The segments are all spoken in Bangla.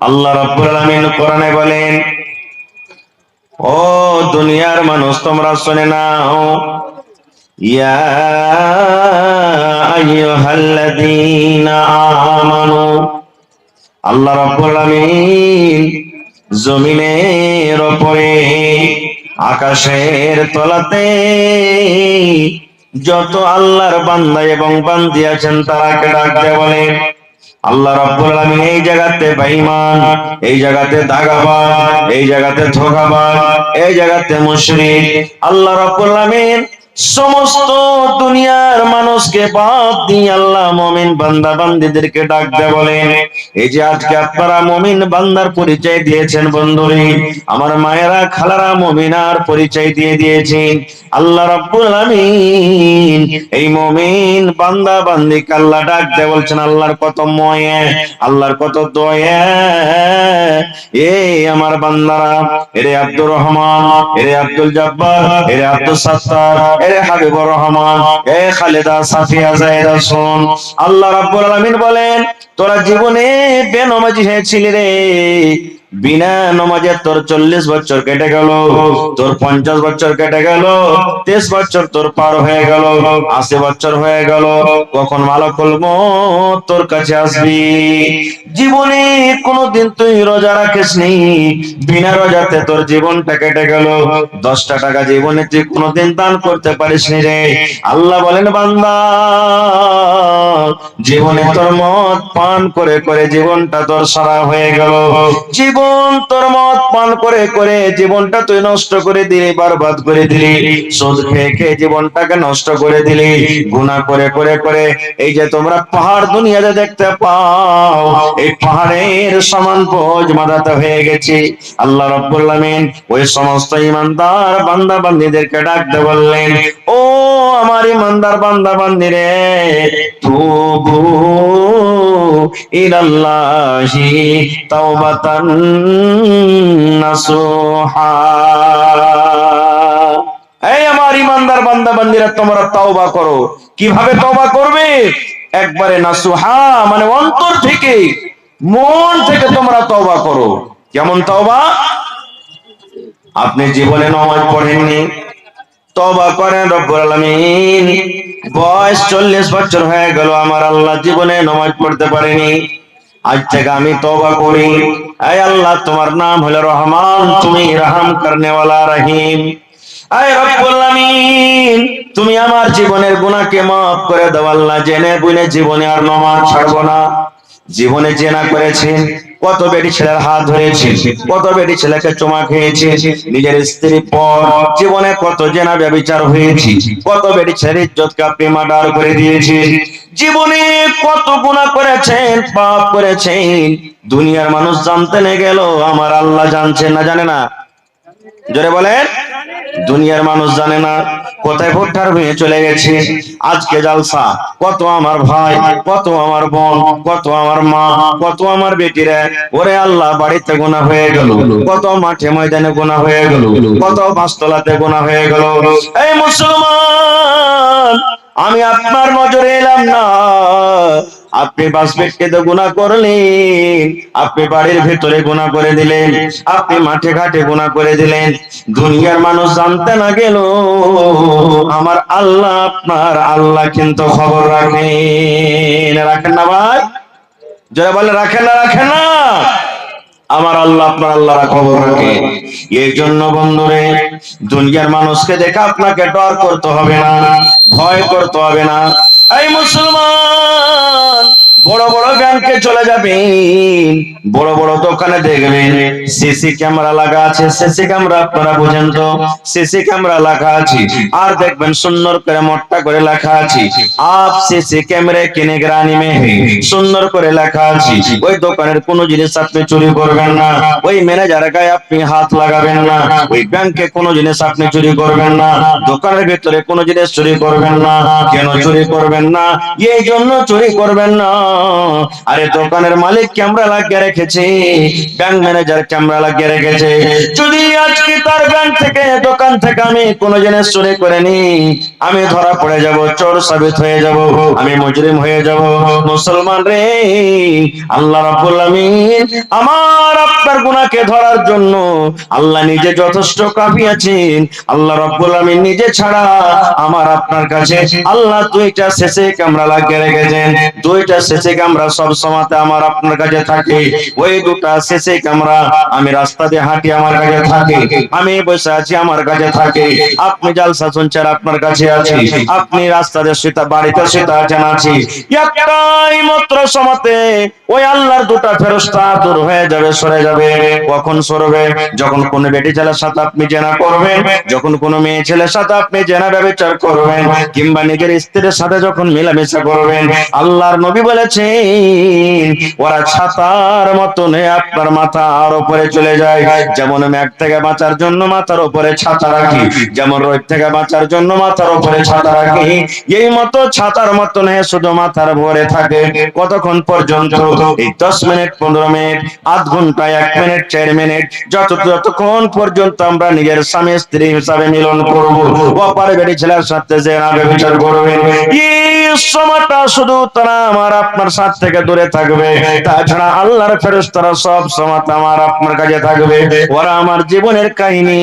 আল্লাহ রাব্বুল আলামিন কোরআনে বলেন, ও দুনিয়ার মানুষ তোমরা শুনে নাও, ইয়া আইয়ুহাল্লাযীনা আমানু, আল্লাহ রাব্বুল আলামিন জমিনের উপরে আকাশের তলাতে যত আল্লাহর বান্দা এবং বান্দি আছেন তারাকে ডাক দিয়ে বলেন, আল্লাহ রাব্বুল আলামিন এই জায়গাতে বেঈমান, এই জায়গাতে দাগাবাজ, এই জায়গাতে ধোঁকাবাজ, এই জায়গাতে মুশরিক, আল্লাহ রাব্বুল আলামিন সমস্ত দুনিয়ার মানুষকে বাদ দিয়ে আল্লাহ মুমিন বান্দা বান্দীদেরকে ডাক দিয়ে বলেন, এই যে আজকে আপনারা মুমিন বান্দার পরিচয় দিয়েছেন বন্ধুরে, আমার মায়েরা খালারা মুমিনার পরিচয় দিয়ে দিয়েছেন, আল্লাহ রাব্বুল আলামিন এই মুমিন বান্দা বান্দীকে আল্লাহ ডাক দিয়ে বলছেন, আল্লাহর কত ময়া, আল্লাহর কত দয়া, এই আমার বান্দারা, এরে আব্দুর রহমান, এরে আব্দুল জব্বার, এরে আব্দুল সাত্তার, এরে হাবিবুর রহমান, এ খালেদা সাফিয়া জায়েদা শুন, আল্লাহ রাব্বুল আলামিন বলেন, তোরা জীবনে বেনমাজি হয়েছিলি রে, বিনা নমাজে তোর 40 বছর কেটে গেল, তোর 50 বছর কেটে গেল, 23 বছর তোর পার হয়ে গেল, 80 বছর হয়ে গেল, কখন মালাকুল মউত তোর কাছে আসবি? জীবনে কোনদিন তুই রোজা রাখিসনি, বিনা রোজাতে তোর জীবনটা কেটে গেল, 10টা টাকা জীবনে তুই কোনদিন দান করতে পারিসনি রে। আল্লাহ বলেন, বান্দা জীবনে তোর মদ পান করে করে জীবনটা তোর সারা হয়ে গেল, জীবন তোর মদ পান করে করে জীবনটা তুই নষ্ট করে দিলি, বরবাদ করে দিলি, সুদ খেয়ে খেয়ে জীবনটাকে নষ্ট করে দিলি, গুনাহ করে করে করে এই যে তোমরা পাহাড় দুনিয়াতে দেখতে পাও, এই পাহাড়ের সমান বোঝ মাথাতে হয়ে গেছে। আল্লাহ রাব্বুল আলামিন ওই সমস্ত ইমানদার বান্দা বান্দীদেরকে ডাকতে বললেন, ও আমার ইমানদার বান্দা বান্দীরে, তুবু ইলাল্লাহি তাওবাতান নাসুহা, এই আমার ইমানদার বান্দা বান্দীরা তোমরা তওবা করো। কিভাবে তওবা করবে? একবারে নাসুহা মানে অন্তর থেকে, মন থেকে তোমরা তওবা করো। কেমন তওবা? আপনি জীবনে নামাজ পড়েননি, তওবা করেন, রব্বুল আলামিন বয়স 40 বছর হয়ে গেল, আমার আল্লাহ জীবনে নামাজ পড়তে পারেনি, আজ থেকে আমি তওবা করি। আয় আল্লাহ, তোমার নাম হলো রহমান, তুমি রহম করনে ওয়ালা রহিম। আয় রব্বুল আলামিন, তুমি আমার জীবনের গুনাহকে maaf করে দাও আল্লাহ, জেনে বুঝে জীবনে আর নামাজ ছাড়বো না। জীবনে জেনা করেছেন, কত বেটি ছেলের হাত ধরেছে, কত বেটি ছেলেকে চুমা খেয়েছে, নিজের স্ত্রী পর জীবনে কত জেনা ব্যভিচার হয়েছে, কত বেটি ছেলের ইজ্জতকে আপনি মার্ডার করে দিয়েছে, জীবনে কত গুনাহ করেছেন, পাপ করেছেন, দুনিয়ার মানুষ জানতে না গেল, আমার আল্লাহ জানছেন না জানে না? জোরে বলেন, দুনিয়ার মানুষ জানে না। কোথায় ভুট্টার হয়ে চলে গেছে, আজকে জালসা, কত আমার ভাই, কত আমার বোন, কত আমার মা, কত আমার বেটিরা, ওরে আল্লাহ বাড়িতে গোনা হয়ে গেল, কত মাঠে ময়দানে গোনা হয়ে গেল, কত পাঁচতলাতে গোনা হয়ে গেল। এই মুসলমান, আমি আপনার নজরে এলাম না, আপনি বাসপেটকে গুনাহ করলেন, আপনি বাড়ির ভিতরে গুনাহ করে দিলেন, আপনি মাঠে ঘাটে গুনাহ করে দিলেন, দুনিয়ার মানুষ জানতে না গেল, আমার আল্লাহ আপনার আল্লাহ কিন্তু খবর রাখেন। রাখেন না ভাই? যারা বলে রাখেন না, রাখেন না, আমার আল্লাহ আপনার আল্লাহরা খবর রাখে। এই জন্য বন্ধুরে, দুনিয়ার মানুষকে দেখে আপনাকে ডর করতে হবে না, ভয় করতে হবে না। এই মুসলমান, বড় বড় ব্যাংকে চলে যাবেন, বড় বড় দোকানে দেখবেন সিসি ক্যামেরা লাগা আছে, সিসি ক্যামেরা আপনারা বুঝেন তো, সিসি ক্যামেরা লাগা আছে, আর দেখবেন সুন্দর করে মোটা করে লেখা আছে, আপ সিসি ক্যামেরা কি নিগরানি মে হে, সুন্দর করে লেখা আছে। ওই দোকানের কোনো জিনিস আপনি চুরি করবেন না, ওই ম্যানেজারের গায়ে আপনি হাত লাগাবেন না, ওই ব্যাংকে কোনো জিনিস আপনি চুরি করবেন না, দোকানের ভিতরে কোনো জিনিস চুরি করবেন না। কেন চুরি করবেন না? এই জন্য চুরি করবেন না, আরে দোকানের মালিক ক্যামেরা লাগিয়ে রেখেছে, ব্যাংক ম্যানেজার ক্যামেরা লাগিয়ে রেখেছে, যদি আজকে তার ব্যাংক থেকে দোকান থেকে আমি কোনো জিনিস চুরি করে নি, আমি ধরা পড়ে যাব, চোর সাবিত হয়ে যাব, আমি মুজরিম হয়ে যাব। মুসলমান রে, আল্লাহ রাব্বুল আমিন আমার আপনার গুনাহকে ধরার জন্য আল্লাহ নিজে যথেষ্ট কাফি আছেন। আল্লাহ রাব্বুল আমিন নিজে ছাড়া আমার আপনার কাছে আল্লাহ দুইটা সিসি ক্যামেরা লাগিয়ে রেখেছেন। দুইটা সিসি ক্যামেরা সব সময়তে আমার আপনার কাছে থাকে। ওই দুটা সিসি ক্যামেরা আমি রাস্তা দিয়ে হাঁটি আমার কাছে থাকে, আমি বসে আছি আমার কাছে থাকে, আপনি জালসা শুনছেন আপনার কাছে আছে, আপনি রাস্তা দিয়ে শুতে বাড়িতে শুতে আছেন আছি, একটাই মাত্র সময়তে ওই আল্লাহর দুটা ফেরেশতা দূর হয়ে যাবে, সরে যাবে। কখন সরবে? যখন কোন বেটি ছেলের সাথে আপনি জেনা করবেন, যখন কোন মেয়ে ছেলের সাথে আপনি জেনা ব্যভিচার করবেন, কিংবা নিজের স্ত্রীর সাথে যখন মেলামেশা করবেন। আল্লাহর নবী বলেছেন ওরা ছাতার মতন আপনার মাথার উপরে চলে যায়। যেমন মেঘ থেকে বাঁচার জন্য মাথার উপরে ছাতা রাখি, যেমন রোদ থেকে বাঁচার জন্য মাথার উপরে ছাতা রাখি, এই মতো ছাতার মতন শুধু মাথার ভরে থাকে। কতক্ষণ পর্যন্ত? এই 10 মিনিট, 15 মিনিট, আধ ঘন্টা, 1 মিনিট, 4 মিনিট, যতক্ষণ পর্যন্ত আমরা নিজের স্বামী স্ত্রী হিসাবে মিলন করবো, অপারে বেটি ছেলের সাথে যে আগে বিচার করবে, এই সময়টা শুধু তারা আমার আপনার সাথ থেকে দূরে থাকবে। তাছাড়া আল্লাহর ফেরেশতারা সব সময় আমার আপনার কাছে থাকবে। ওরা আমার জীবনের কাহিনী,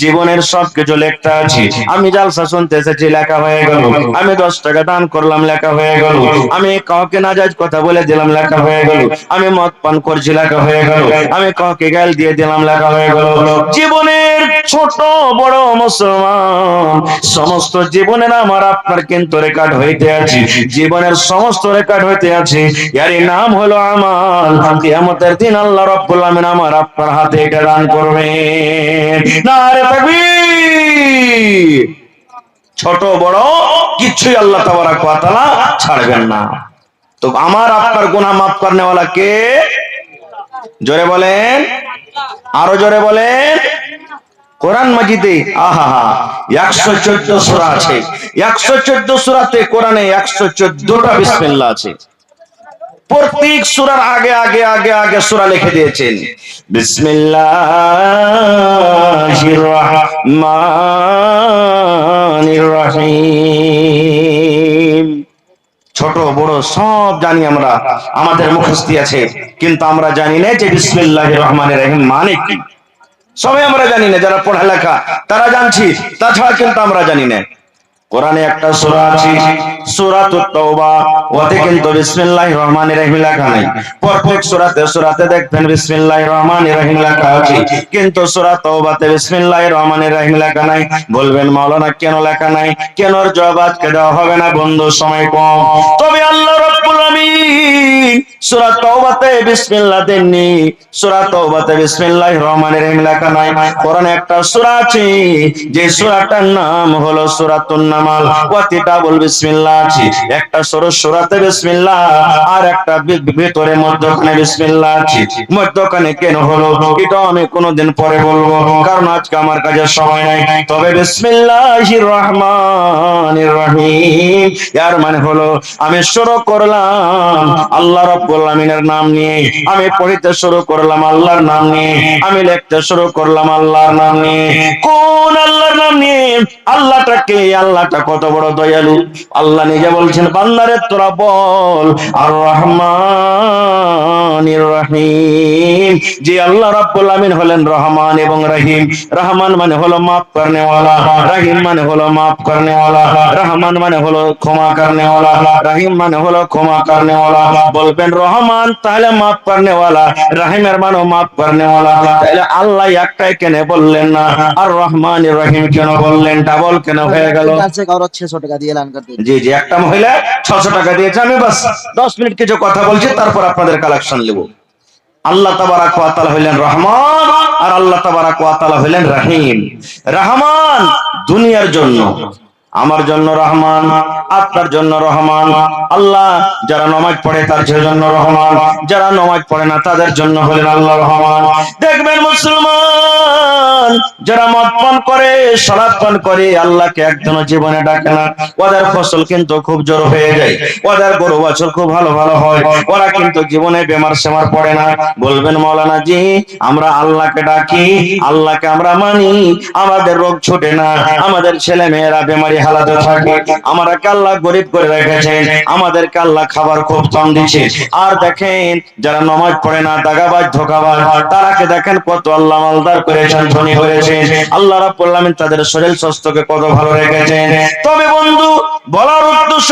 জীবনের সবকিছু লেখা আছে। আমি জালসা শুনতে এসেছি, লেখা হয়ে গেল। আমি 10 টাকা দান করলাম, লেখা হয়ে গেল। আমি কাউকে নাজায়েজ কথা বলে দিলাম, লেখা হয়ে গেল। আমি মদ পান করছি, লেখা হয়ে গেল। আমি কাউকে গাল দিয়ে দিলাম, লেখা হয়ে গেল। জীবনের ছোট বড় মুসলমান সমস্ত জীবনের আমার আপনার কিন্তু রেকর্ড হইতে আছে, জীবনের সমস্ত রেকর্ড হইতে আছে। এর নাম হলো আমাল। কিয়ামতের দিন আল্লাহ রাব্বুল আমিন আমার আপনার হাতে এটা দান করবেন। নারে তাকবীর! ছোট বড় কিছুই আল্লাহ তাবারাক ওয়া তাআলা ছাড়বেন না। তো আমার আপনার গুনাহ মাফ করনে ওয়ালা কে? জোরে বলেন, আরো জোরে বলেন। কোরআন মাজিদে 114 সূরা আছে। 114 সূরাতে কোরআনে 114টা বিসমিল্লাহ আছে। প্রত্যেক সূরার আগে আগে আগে আগে সূরা লিখে দিয়েছেন। বিসমিল্লাহির রহমানির রহিম। ছোট বড় সব জানি আমরা, আমাদের মুখস্থি আছে, কিন্তু আমরা জানি না যে বিসমিল্লাহির রহমানির রহিম মানে কি। সবাই আমরা জানি না, যারা পড়ালেখা তারা জানছি, তাছাড়া কিন্তু আমরা জানি না। কোরআনে একটা সূরা আছে, সূরাতুত তাওবা, ওতে কিন্তু বিসমিল্লাহির রহমানির রহিম লেখা নাই। প্রত্যেক সূরাতে দেখবেন বিসমিল্লাহির রহমানির রহিম লেখা আছে, কিন্তু সূরা তাওবাতে বিসমিল্লাহির রহমানির রহিম লেখা নাই। বলবেন মাওলানা কেন লেখা নাই? কেন? এর জবাব আজকে দেওয়া হবে না বন্ধু, সময় কম। তবে আল্লাহ রাব্বুল আমিন সূরা তাওবাতে বিসমিল্লাহ দেননি, সূরা তাওবাতে বিসমিল্লাহির রহমানির রহিম লেখা নাই। কোরআনে একটা সূরা আছে, যে সূরাটার নাম হলো সূরাতুন নামাল, ওয়াতে ডাবল বিসমিল্লাহ আছে। একটা সূরাতে বিসমিল্লাহ, আর একটা ভিতরে মধ্যখানে বিসমিল্লাহ আছে। মধ্যখানে কেন হলো এটা আমি কোনদিন পরে বলবো, কারণ আজকে আমার কাছে সময় নাই। তবে বিসমিল্লাহির রহমানির রহিম এর মানে হলো আমি শুরু করলাম আল্লাহ রাব্বুল আমিনের নাম নিয়ে, আমি পড়তে শুরু করলাম আল্লাহর নাম নিয়ে, আমি লিখতে শুরু করলাম আল্লাহর নাম নিয়ে। কোন আল্লাহর নাম নিয়ে? আল্লাহটাকে, আল্লাহটা কত বড় দয়ালু। আল্লাহ নিজে বলছেন বান্দারে তোরা বল আর রহমানির রহিম। যে আল্লাহ রাব্বুল আমিন হলেন রহমান এবং রহিম। রহমান মানে হলো মাফ করনে ওয়ালা, রহিম মানে হলো মাফ করনে ওয়ালা। রহমান মানে হলো ক্ষমা করনে ওয়ালা, রহিম মানে হলো ক্ষমা করনে ওয়ালা। বলবেন রহমান তাহলে মাফ করনে ওয়ালা, রহিমের মানে মাফ করনে ওয়ালা, তাহলে আল্লাহ একটাই কেন বললেন না আর রহমানির রহিম কেন বললেন? ডাবল কেন হয়ে গেল? 600 টাকা দিয়ে এলান করতে। জি জি, একটা মহিলা 600 টাকা দিয়েছে। আমি বাস 10 মিনিট কিছু কথা বলছি, তারপর আপনাদের কালেকশন নেব। আল্লাহ তাবারাক ওয়া তাআলা হলেন রহমান, আর আল্লাহ তাবারাক ওয়া তাআলা হলেন রহিম। রহমান দুনিয়ার জন্য, আমার জন্য রহমান, আপনার জন্য রহমান। আল্লাহ যারা নামাজ পড়ে তার জন্য রহমান, যারা নামাজ পড়ে না তাদের জন্য হলেন আল্লাহ রহমান। দেখবেন মুসলমান যারা মদ পান করে, শরাব পান করে, আল্লাহকে একজনও জীবনে ডাকে না, ওদের ফসল কিন্তু খুব জোর হয়ে যায়, ওদের গরু বাছুর খুব ভালো ভালো হয়, ওরা কিন্তু জীবনে বেমার সেমার পড়ে না। বলবেন মাওলানা জি আমরা আল্লাহকে ডাকি, আল্লাহকে আমরা মানি, আমাদের রোগ ছুটে না, আমাদের ছেলে মেয়েরা বেমারি হালাতে থাকে, আমাদেরকে আল্লাহ গরিব করে রেখেছেন, আমাদেরকে আল্লাহ খাবার খুব কম দিচ্ছে। আর দেখেন যারা নামাজ পড়ে না, দাগাবাজ ধোঁকাবাজ, তারাকে দেখেন কত আল্লাহ মালদার করেছেন, ধনী হয়েছেন। আল্লাহ রাব্বুল আলামিন তাদের শরীর স্বাস্থ্যকে কত ভালো রেখেছেন। তবে বন্ধু বলার উদ্দেশ্য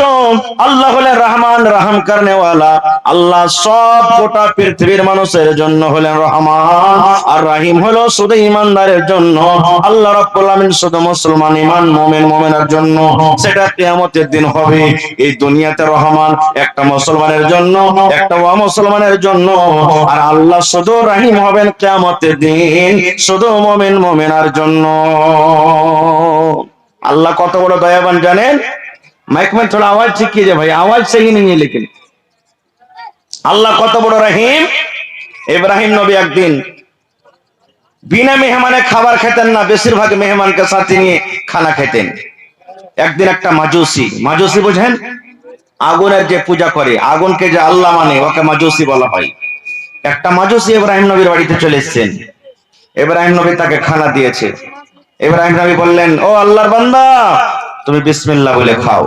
আল্লাহ হলেন রহমান, রহম করনেওয়ালা। আল্লাহ সব গোটা পৃথিবীর মানুষের জন্য হলেন রহমান, আর রাহিম হলো শুধু ইমানদারের জন্য। আল্লাহ রাব্বুল আলামিন শুধু মুসলমান ইমান মুমিন মুমিনের জন্য, সেটা কিয়ামতের দিন হবে। এই দুনিয়াতে রহমান একটা মুসলমানের জন্য, একটা অমুসলমানের জন্য, আর আল্লাহ শুধু রাহিম হবেন কিয়ামতের দিন শুধু মুমিন মুমিনার জন্য। अल्लाह कत बड़ दयावान जानें। माइक में थोड़ा आवाज ठीक कीजिए भाई, आवाज सही नहीं है लेकिन। अल्लाह कत बड़ रहीम। इब्राहिम नबी एक दिन बिना मेहमाने खाबार खेतें ना, बेशिरभाग मेहमान के साथ निये खाना खेतें। एक दिन एक माजुसी, माजुसी बुझें आगुनेर जे पूजा करे, आगुन के जे आल्लाह माने ओके माजुसी बला हय। एक माजुसी इब्राहिम नबीर बाड़ीते चले एसेছেন। इब्राहिम नबी ताके खाना दिएছে। इब्राहिम नबी बोललेন, ओ আল্লাহর বান্দা তুমি বিসমিল্লাহ বলে খাও।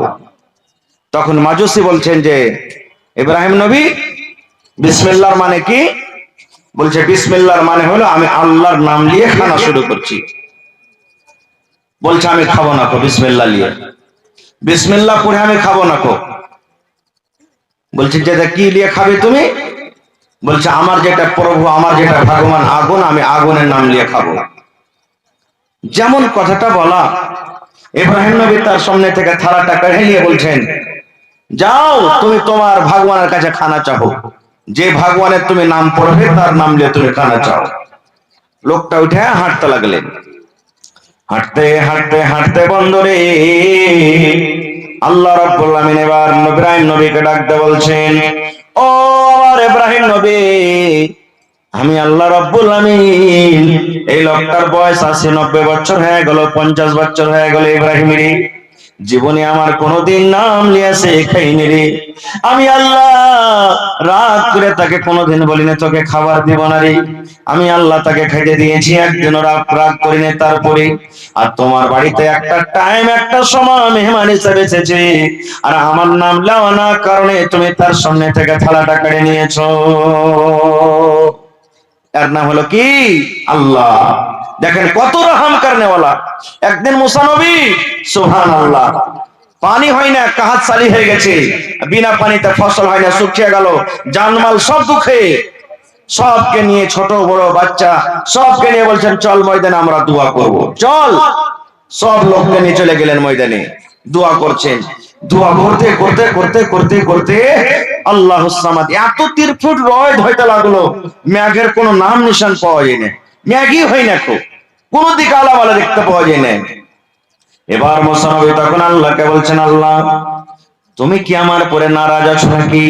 তখন মাজুসি বলছেন যে ইব্রাহিম নবী বিসমিল্লাহর মানে কি? বলছে বিসমিল্লাহর মানে হলো আমি আল্লাহর নাম নিয়ে খানা শুরু করছি। বলছে আমি খাবো না কো বিসমিল্লাহ নিয়ে, বিসমিল্লাহ পড়ে আমি খাবো না কো। বলছে যেটা কি নিয়ে খাবে তুমি? বলছে আমার যেটা প্রভু, আমার যেটা ভগবান আগুন, আমি আগুনের নাম নিয়ে খাবো। যেমন কথাটা বলা, ইব্রাহিম নবী তার সামনে থেকে থালাটা কেড়ে নিয়ে বলছেন, যাও তুমি তোমার ভগবানের কাছে খানা চাও, যে ভগবানের তুমি নাম পড়বে তার নাম নিয়ে তুমি খানা চাও। লোকটা উঠে হাঁটতে লাগলেন। হাঁটতে হাঁটতে হাঁটতে বন্ধুরে আল্লাহ রাব্বুল আমিন এবার ইব্রাহিম নবীকে ডাকতে বলছেন, ও আমার ইব্রাহিম নবী, আমি আল্লাহ রাব্বুল আমিন এই লোকটার বয়স 80-90 বছর হয়ে গেল, 50 বছর হয়ে গেল, ইব্রাহিমের জীবনে আমার কোনোদিন নাম লিয়েছে খাইনি রে। আমি আল্লাহ রাগ করে তাকে কোনোদিন বলিনি তোকে খাবার দিব না রে। আমি আল্লাহ তাকে খাইতে দিয়েছি, একদিন রাগ করিনি। তারপরে আর তোমার বাড়িতে একটা টাইম একটা সময় মেহমান হিসেবে এসেছে, আর আমার নাম লাও না কারণে তুমি তার সামনে থেকে থালাটা কেড়ে নিয়েছো। এর নাম হলো কি? আল্লাহ। দেখেন কত রহম করনেওয়ালা। একদিন মুসা নবী সুবহানাল্লাহ, পানি হয় না, কাহাত সালি হয়ে গেছে, বিনা পানিতে ফসল হয় না, শুকিয়ে গেল, জানমাল সব দুঃখে, সবকে নিয়ে ছোট বড় বাচ্চা সবকে নিয়ে বলছেন চল ময়দানে আমরা দোয়া করব, চল। সব লোককে নিয়ে চলে গেলেন ময়দানে, দোয়া করছেন। দোয়া করতে করতে করতে করতে করতে আল্লাহুস সামাদ এত 3 ফুট রোদ হইতে লাগলো, মেঘের কোনো নাম নিশান পাওয়া যায় না, মেঘই হয় না, কোন দিকে আলাওয়ালা দেখতে পাওয়া যায় না। এবার মুসা নবী তখন আল্লাহকে বলছেন, আল্লাহ তুমি কি আমার পরে নারাজ আছো নাকি?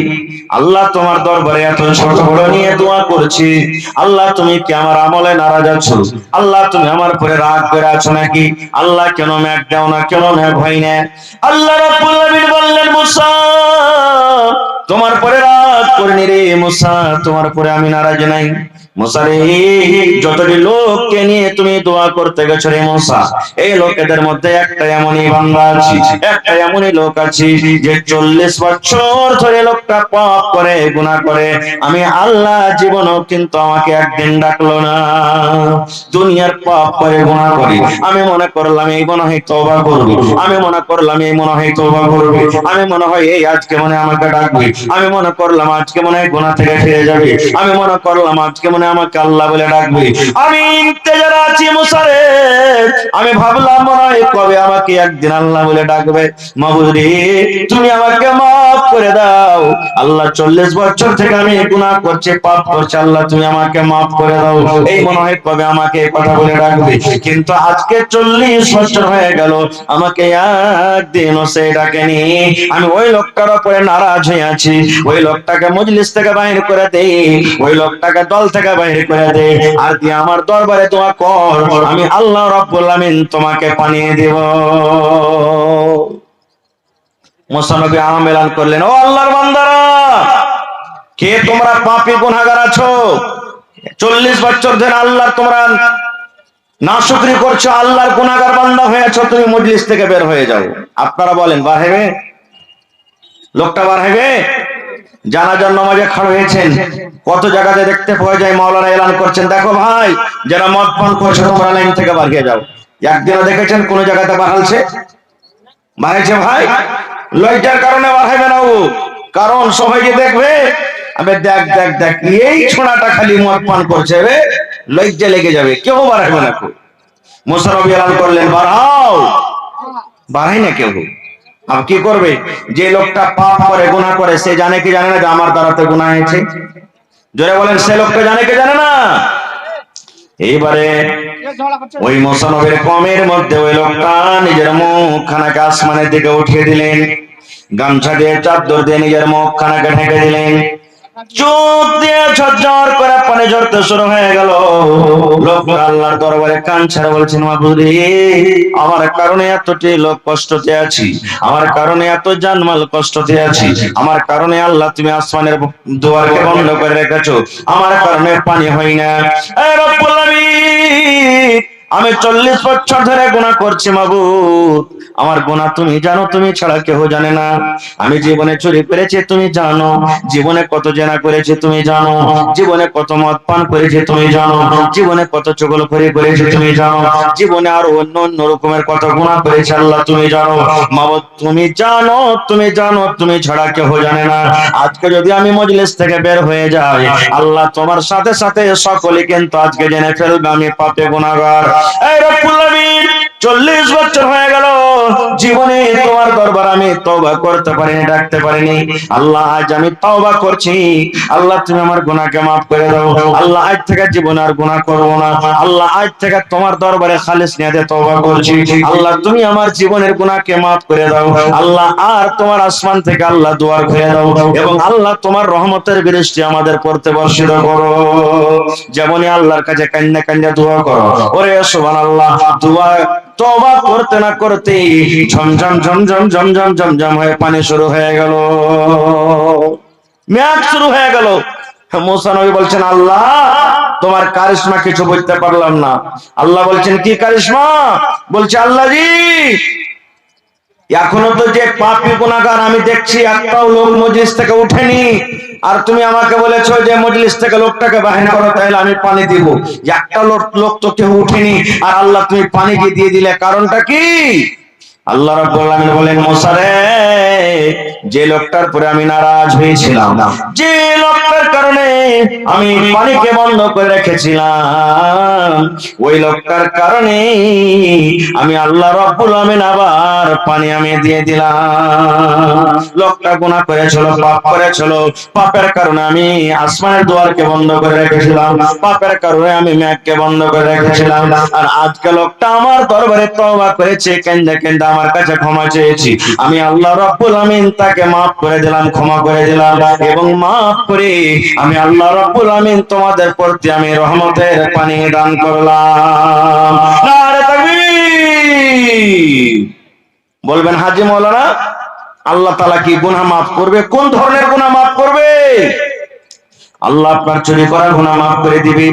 আল্লাহ তোমার দরবারে এত ছোট বড় নিয়ে দোয়া করছি, আল্লাহ তুমি কি আমার আমলে নারাজ আছো? আল্লাহ তুমি আমার পরে রাগ করে আছো নাকি? আল্লাহ কেন মেঘ দাও না, কেন মেঘ হয় না? আল্লাহ রাব্বুল আলামিন বললেন, মুসা তোমার পরে রাগ করিনি রে মুসা, তোমার পরে আমি নারাজ নাই। মুসা রে, যতটি লোককে নিয়ে তুমি দোয়া করতে গেছো রে মুসা, এই লোকেদের মধ্যে একটা এমনই বান্দা আছে, একটা এমনই লোক আছে যে 40 বছর ধরে লোকটা পাপ করে, গুনাহ করে, আমি আল্লাহ জীবনও কিন্তু আমাকে একদিন ডাকলো না। দুনিয়ার পাপ করে গুনাহ করি, আমি মনে করলাম এই মনে হয় তওবা করবে, আমি মনে করলাম এই মনে হয় তওবা করবে, আমি মনে হয় এই আজকে মনে আমাকে ডাকবে, আমি মনে করলাম করলাম আজকে মনে হয় গুনাহ থেকে ফিরে যাবে, আমি মনে করলাম আজকে মনে হয় আমাকে আল্লাহ বলে ডাকবে। আমি ইন্তেজারে আছি মুসা রে, আমি ভাবলাম মনে হয় কবে আমাকে একদিন আল্লাহ বলে ডাকবে। মাবুদ রে, তুমি আমাকে মাফ করে দাও। আল্লাহ 40 বছর থেকে আমি গুনাহ করছি, পাপ করছি, আল্লাহ তুমি আমাকে মাফ করে দাও। এই মনে হয় কবে আমাকে এই কথা বলে ডাকবে, কিন্তু আজকে 40 বছর হয়ে গেল, আমাকে একদিনও সে ডাকেনি। আমি ওই লোকটার উপরে নারাজ হয়ে আছি, ওই লোকটাকে মজলিস থেকে বাইর করে দে, ওই লোকটাকে দল থেকে বাইর করে দে, আর তুই আমার দরবারে দোয়া কর, আমি আল্লাহ রাব্বুল আমিন তোমাকে পানিয়ে দেব। মুসা নবী আম এলান করলেন, ও আল্লাহর বান্দারা, কে তোমরা পাপী গুনাহগার আছো? 40 বছর ধরে আল্লাহর তোমরা নাশুকরি করছো, আল্লাহর গুনাহগার বান্দা হয়েছো, তুমি মজলিস থেকে বের হয়ে যাও। আপনারা বলেন বার হবে? লোকটা বার হবে? জানাজার নামাজে খাড়া হয়েছেন, কত জায়গাতে দেখতে পাওয়া যায় মাওলানা এলান করছেন, দেখো ভাই যারা মদ পান করছে তোমরা লাইন থেকে বার হয়ে যাও। একদিনও দেখেছেন কোন জায়গাতে বাড়ালছে? বাড়াইছে ভাই? লজ্জার কারণে বার হবে না ও, কারণ সবাই যে দেখবে, আবে দেখ দেখ দেখ এই ছোড়াটা খালি মদ পান করছে, রে লজ্জা লেগে যাবে, কেউ বার হবে না। মুসা নবী এলান করলেন বাড়াও, বাড়াই না কেউ। আর কি করবে? যে লোকটা পাপ করে গুনাহ করে সে জানে কি জানে না যে আমার দ্বারাতে গুনাহ হয়েছে? জোরে বলেন, সে লোকটা জানে কি জানে না? এইবারে ওই মুসা নবীর কওমের মধ্যে ওই লোকটা নিজের মুখখানাকে আসমানের দিকে উঠিয়ে দিলেন, গামছা দিয়ে চাদর দিয়ে নিজের মুখখানাকে ঢেকে দিলেন, চোখ দিয়ে ঝরঝর করে পানি ঝরতে শুরু হয়ে গেল। লোকটা আল্লাহর দরবারে কান ছেড়ে বলছেন, মাবুদ রে, আমার কারণে এতটি লোক কষ্টতে আছি, আমার কারণে এত জানমাল কষ্টতে আছি, আমার কারণে আল্লাহ তুমি আসমানের দুয়ারকে বন্ধ করে রেখেছো, আমার কারণে পানি হয় না। এ রব্বুল আমিন, আমি 40 বছর ধরে গুনাহ করছি মাবুদ, আমার গুনাহ তুমি জানো, তুমি ছাড়া কেউ জানে না। আমি জীবনে চুরি করেছি তুমি জানো, জীবনে কত জেনা করেছি তুমি জানো, জীবনে কত মদ পান করেছি তুমি জানো, জীবনে কত চগলখড়ি করেছি তুমি জানো, জীবনে আরো অন্য অন্য রকমের কত গুনাহ করেছি আল্লাহ তুমি জানো। মাবুদ তুমি জানো, তুমি জানো, তুমি ছাড়া কেউ জানে না। আজকে যদি আমি মজলিস থেকে বের হয়ে যাই, আল্লাহ তোমার সাথে সাথে সকলে কিন্তু আজকে জেনে ফেলবে আমি পাপী গুনাহগার। এই রব্বুল আমিন, 40 বছর হয়ে গেল, জীবনে তোমার দরবার আমি তওবা করতে পারিনি, ডাকতে পারিনি। আল্লাহ আজ আমি তওবা করছি, আল্লাহ তুমি আমার গুনাহকে maaf করে দাও। আল্লাহ আজ থেকে জীবনে আর গুনাহ করব না। আল্লাহ আজ থেকে তোমার দরবারে খালিস নিয়তে তওবা করছি। আল্লাহ তুমি আমার জীবনের গুনাহকে maaf করে দাও। আল্লাহ আর তোমার আসমান থেকে আল্লাহ দুয়ার খুলে দাও, এবং আল্লাহ তোমার রহমতের বৃষ্টি আমাদের পড়তে বর্ষিত করো। যেমনই আল্লাহর কাছে কান্না কান্না দোয়া করো, ওরে সুবহানাল্লাহ, দোয়া তওবা করতে না করতে ঝমঝম ঝমঝম ঝমঝম ঝমঝম হয়ে পানি শুরু হয়ে গেল, মেঘ শুরু হয়ে গেল। মুসা নবী বলছেন, আল্লাহ তোমার কারিশমা কিছু বুঝতে পারলাম না। আল্লাহ বলছেন, কি কারিশমা? বলছে, আল্লাহ জি, এখনো তো যে পাপী গুনাহগার আমি দেখছি একটাও লোক মজলিস থেকে উঠেনি, আর তুমি আমাকে বলেছো যে মজলিস থেকে লোকটাকে বাহির করো, তাহলে আমি পানি দিব। একটা লোক তো কেউ উঠেনি, আর আল্লাহ তুমি পানি দিয়ে দিলে, কারণটা কি? আল্লাহ রাব্বুল আলামিন বলেন, মুসা রে, যে লোকটার পরে আমি নারাজ হয়েছিলাম, যে লোকটার কারণে আমি পানিকে বন্ধ করে রেখেছিলাম, ওই লোকটার কারণে আমি আল্লাহ রাব্বুল আলামিন আবার পানি আমি দিয়ে দিলাম। লোকটা গুনাহ করেছিল, পাপ করেছিল, পাপের কারণে আমি আসমানের দুয়ারকে বন্ধ করে রেখেছিলাম, পাপের কারণে আমি মেঘকে বন্ধ করে রেখেছিলাম, আর আজকে লোকটা আমার দরবারে তওবা করেছে, কেন্দে কেন্দে আমার কাছে ক্ষমা চেয়েছি, আমি আল্লাহ রাব্বুল আমিন তাকে maaf করে দিলাম, ক্ষমা করে দিলাম, এবং maaf করে আমি আল্লাহ রাব্বুল আমিন তোমাদের প্রতি আমি রহমতের পানি দান করলাম। নারে তাকবীর! বলবেন, হাজী মাওলানা, আল্লাহ তাআলা কি গুনাহ maaf করবে? কোন ধরনের গুনাহ maaf করবে? আল্লাহ আপনার চুরি করা গুনাহ মাফ করে দিবে,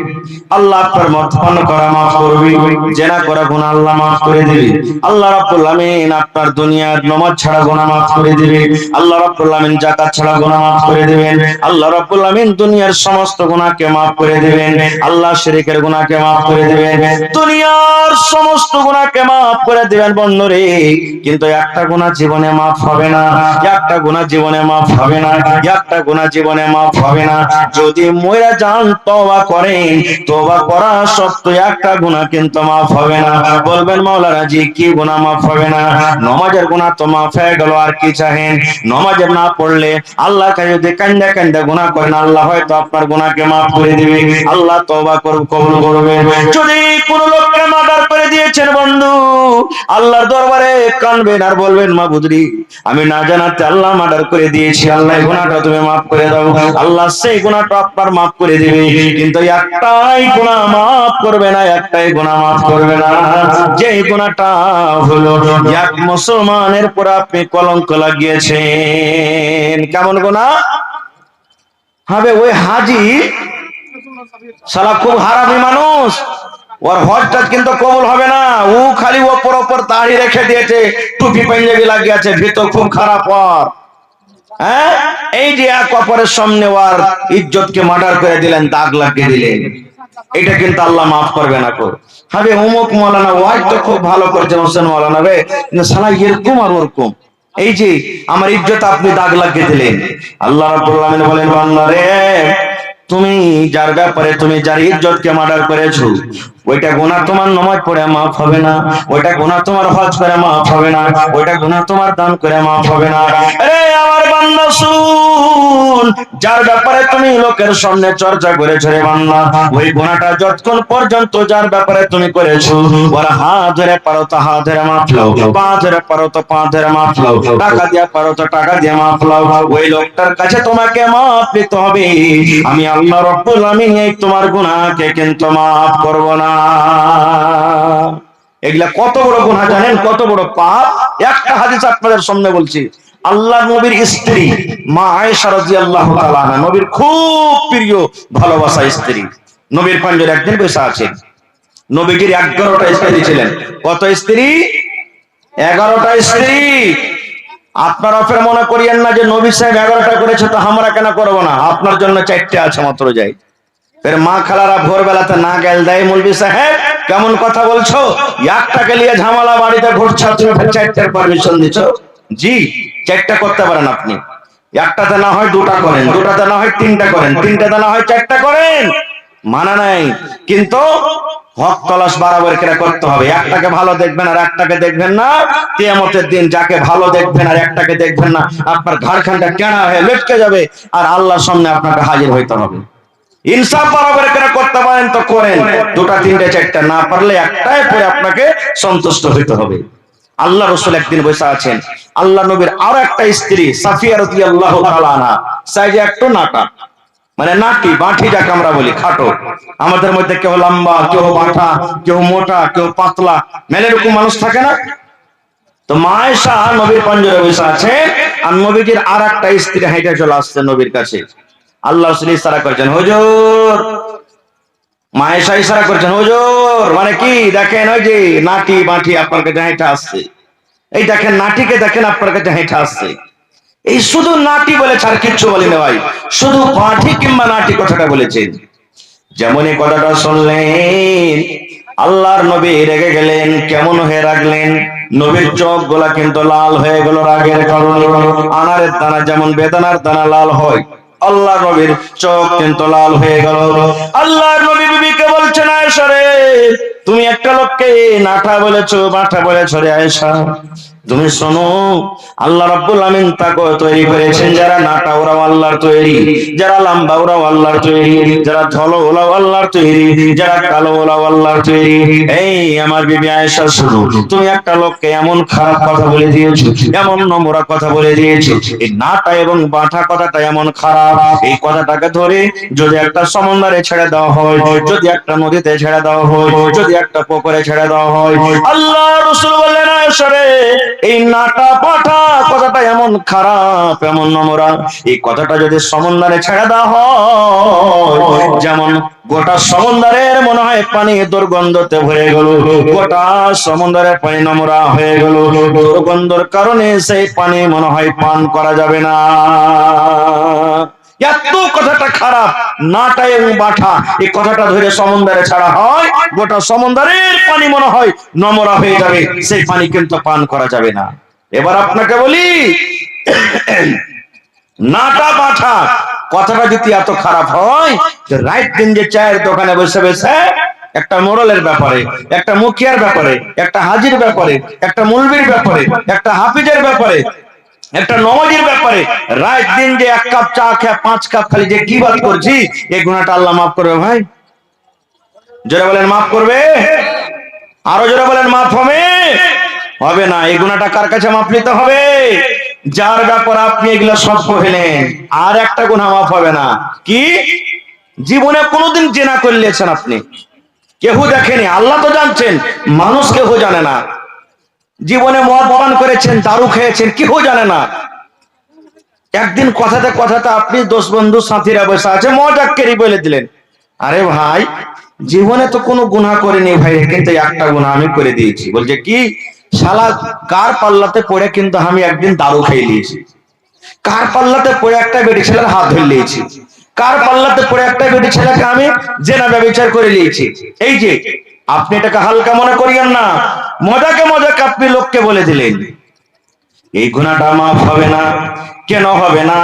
আল্লাহ আপনার মদ্যপান করা মাফ করবে, জেনা করা গুনাহ আল্লাহ মাফ করে দিবে, আল্লাহ রাব্বুল আমিন আপনার দুনিয়ার নামাজ ছাড়া গুনাহ মাফ করে দিবে, আল্লাহ রাব্বুল আমিন যাকাত ছাড়া গুনাহ মাফ করে দিবেন, আল্লাহ রাব্বুল আমিন দুনিয়ার সমস্ত গুনাহকে মাফ করে দিবেন, আল্লাহ শিরকের গুনাহকে মাফ করে দিবেন, দুনিয়ার সমস্ত গুনাহকে মাফ করে দিবেন বন্ধুরে। কিন্তু একটা গুনাহ জীবনে মাফ হবে না, একটা গুনাহ জীবনে মাফ হবে না, একটা গুনাহ জীবনে মাফ হবে না। যদি মরে যান তওবা করেন, তওবা করা সত্ত্বেও একটা গুনাহ কিন্তু মাফ হবে না। বলবেন মাওলানা জি কি গুনাহ মাফ হবে না? নামাজের গুনাহ তো মাফ হয়ে গেল, আর কি চাহেন? নামাজে না পড়লে আল্লাহর কাছে যদি কান্দা কান্দা গুনাহ করেন, আল্লাহ হয়তো আপনার গুনাহকে মাফ করে দিবে, আল্লাহ তওবা কবুল করবে। যদি কোন লোককে মার্ডার করে দিয়েছেন বন্ধু, আল্লাহর দরবারে কাঁদবেন আর বলবেন মাবুদরি আমি না জানাতে আল্লাহ মার্ডার করে দিয়েছি, আল্লাহ এই গুনাহটা তুমি মাফ করে দাও, আল্লাহ সেই গুনাহটা আপনার মাফ করে দিবে। কিন্তু একটাই গুনাহ মাফ করবে না, একটাই গুনাহ মাফ করবে না, যে গুনাহটা হলো এক মুসলমানের উপর আপনি কলঙ্ক লাগিয়েছেন। কেমন গুনাহ হবে? ওই হাজি শালা খুব হারামি মানুষ, ওর হজটা কিন্তু কবুল হবে না। ও খালি ওপর ওপর দাড়ি রেখে দিয়েছে, টুপি পাঞ্জাবি লাগিয়ে আছে, ভিতর খুব খারাপ ওর। হ্যাঁ, এই যে এক অপরের সামনে ওর ইজ্জতকে মার্ডার করে দিলেন, দাগ লাগিয়ে দিলেন, এটা কিন্তু আল্লাহ মাফ করবে না। কো হবে অমুক মাওলানা ওয়াজ তো খুব ভালো করছে হোসেন মাওলানা রে, শালা এরকম আর ওরকম, এই যে আমার ইজ্জত আপনি দাগ লাগিয়ে দিলেন। আল্লাহ রাব্বুল আলামিন বলেন বান্দা রে, তুমি যার ব্যাপারে তুমি যার ইজ্জতকে মার্ডার করেছো, ওইটা গুনাহ তোমার নামাজ পড়ে মাফ হবে না, ওইটা গুনাহ তোমার হজ করে মাফ হবে না, ওইটা গুনাহ তোমার দান করে মাফ হবে না। আরে আমার বান্দা শুন, যার ব্যাপারে তুমি লোকের সামনে চর্চা করেছো রে বান্দা, ওই গুনাহটা যতক্ষণ পর্যন্ত যার ব্যাপারে তুমি করেছো, ওর হাত ধরে পারো তো হাত ধরে মাফ লাও, পা ধরে পারো তো পা ধরে মাফ লাও, টাকা দিয়ে পারো তো টাকা দিয়ে মাফ লাও, ওই লোকটার কাছে তোমাকে মাফ নিতে হবে। আমি আল্লাহ রাব্বুল আমিন এই তোমার গুনাহকে কিন্তু মাফ করব না। এগুলা কত বড় গুনাহ জানেন, কত বড় পাপ। একটা হাদিস আপনাদের সামনে বলছি। আল্লাহ নবীর স্ত্রী মা আয়েশা রাদিয়াল্লাহু তাআলা আনহা, নবীর খুব প্রিয় ভালোবাসা স্ত্রী, নবীর পাঞ্জরে একদিন বসে আছেন। নবীজির 11টা স্ত্রী ছিলেন। কত স্ত্রী? 11টা স্ত্রী। আপনারা ফের মনে করিয়েন না যে নবী সাহেব 11টা করেছে তো আমরা কেন করবো না, আপনার জন্য 4টে আছে মাত্র। যাই ফের মা খালারা ভোরবেলাতে না গেল দেয়, মৌলভী সাহেব কেমন কথা বলছো, একটাকে নিয়ে ঝামেলা বাড়িতে ঘটছে, তুমি 4টার পারমিশন দিচ্ছ? জি, 4টা করতে পারেন আপনি, একটাতে না হয় 2টা করেন, 2টাতে না হয় 3টা করেন, 3টাতে না হয় 4টা করেন, মানা নাই। কিন্তু হক তলাশ বরাবর করে করতে হবে। একটাকে ভালো দেখবেন আর একটাকে দেখবেন না, কিয়ামতের দিন যাকে ভালো দেখবেন আর একটাকে দেখবেন না, আপনার ঘাড়খানটা টেনা হয়ে লটকে যাবে আর আল্লাহর সামনে আপনাকে হাজির হইতে হবে। ইনসাফ বরাবর করে করতে পারেন তো করেন, 2টা 3টে 4টা না পারলে একটাই পরে আপনাকে সন্তুষ্ট হইতে হবে। আল্লাহ রাসূল একদিন বসে আছেন, আল্লাহ নবীর আরো একটা স্ত্রী সাফিয়া রাদিয়াল্লাহু তাআলা আনহা, সাইজে একটু নাটা, মানে নাটি বাঁঠি যাকে আমরা বলি, খাটো। আমাদের মধ্যে কেউ লম্বা, কেউ বাঁঠা, কেউ মোটা, কেউ পাতলা, মেলে এরকম মানুষ থাকে না? তো মা আয়েশা নবীর পাঞ্জরে বসে আছে, আর নবীজির আর একটা স্ত্রী হেঁটে চলে আসছে নবীর কাছে। আল্লাহ রাসূল ইশারা করেছেন হুজুর, মা আয়েশা ইশারা করেছেন হুজুর, মানে কি দেখেন ওই যে নাটি বাঁঠি আপনার কাছে হেঁটে আসছে, এই দেখেন নাটিকে দেখেন আপনার কাছে হেঁটে আসছে। এই শুধু নাটি বলেছে আর কিচ্ছু বলেনি ভাই, শুধু বাঁঠি কিংবা নাটি কথাটা বলেছেন। যেমন এই কথাটা শুনলেন আল্লাহর নবী রেগে গেলেন, কেমন হয়ে রাখলেন, নবীর চোখ গুলা কিন্তু লাল হয়ে গেল রাগের কারণে। আনারের দানা যেমন বেদানার দানা লাল হয়, আল্লাহ নবীর চোখ কিন্তু লাল হয়ে গেল। আল্লাহর নবী বিবিকে বলছেন আয়েশা রে, তুমি একটা লোককে নাটা বলেছো, বাঁঠা বলেছো রে আয়েশা, তুমি শোনো, আল্লাহ রাব্বুল আমিন তাকে তৈরি করেছেন, যারা নাটা ওরাও আল্লাহর তৈরি, যারা লম্বা ওরাও আল্লাহর তৈরি, যারা ধলো ওরাও আল্লাহর তৈরি, যারা কালো ওরাও আল্লাহর তৈরি। এই আমার বিবি আয়েশা শুনো, তুমি একটা লোককে এমন খারাপ কথা বলে দিয়েছো, এমন নোংরা কথা বলে দিয়েছো, এই নাটা এবং বাঁঠা কথাটা এমন খারাপ, এই কথাটাকে ধরে যদি একটা সমুদ্রে ছেড়ে দেওয়া হয়, যদি একটা নদীতে ছেড়ে দেওয়া হয়, যদি একটা পুকুরে ছেড়ে দেওয়া হয়, আল্লাহ রাসূল বললেন আয়েশা রে, এই নাটা পাঠা কথাটা এমন খারাপ, এমন নোংরা, এই কথাটা যদি সমুদ্রে ছেড়ে দেওয়া হয়, যেমন গোটা সমুদ্রের মনে হয় পানি দুর্গন্ধতে ভরে গেল, গোটা সমুদ্রের পানি নোংরা হয়ে গেল, দুর্গন্ধের কারণে সেই পানি মনে হয় পান করা যাবে না। এত কথাটা খারাপ, নাটা এবং বাঠা, এই কথাটা ধরে সমুদ্রে ছাড়া হয়, গোটা সমুদ্রের পানি মনে হয় নোংরা হয়ে যাবে, সেই পানি কিন্তু পান করা যাবে না। এবার আপনাকে বলি, নাটা বাঠা কথাটা যদি এত খারাপ হয়, রাইট দিন যে চায়ের দোকানে বসে বসে একটা মোড়লের ব্যাপারে, একটা মুখিয়ার ব্যাপারে, একটা হাজির ব্যাপারে, একটা মুলবির ব্যাপারে, একটা হাফিজের ব্যাপারে, একটা নমাজের ব্যাপারে রাত দিন যে এক কাপ চা খেয়ে 5 কাপ খালি যে গীবত করছি, এই গুনাহটা আল্লাহ মাফ করবে ভাই? জোরে বলেন মাফ করবে? আরো জোরে বলেন মাফ হবে? হবে না। এই গুনাহটা কার কাছে মাফ নিতে হবে? যার ব্যাপারে আপনি এগুলো সব কহিলেন। আর একটা গুনাহ মাফ হবে না। কি? জীবনে কোনোদিন জেনা করলেছেন আপনি, কেউ দেখেনি, আল্লাহ তো জানছেন, মানুষ কেউ জানে না। জীবনে মদ পান করেছেন, দারু খেয়েছেন, কেউ জানে না। একদিন কথাতে কথাতে আপনি 10 বন্ধু সাথীরা বসে আছে, মজাক করে বলে দিলেন, আরে ভাই জীবনে তো কোনো গুনাহ করিনি ভাই, কিন্তু একটা গুনাহ আমি করে দিয়েছি। বলছে কি? শালা কার পাল্লাতে পড়ে কিন্তু আমি একদিন দারু খেয়ে নিয়েছি, কার পাল্লাতে পড়ে একটা বেটি ছেলের হাত ধরে নিয়েছি, কার পাল্লাতে পড়ে একটা বেটি ছেলেকে আমি জেনা ব্যভিচার করে নিয়েছি। এই যে আপনি এটাকে হালকা মনে করিয়েন না, মজাকে মজাকে আপনি লোককে বলে দিলেন। এই গুনাহটা মাফ হবে না। কেন হবে না?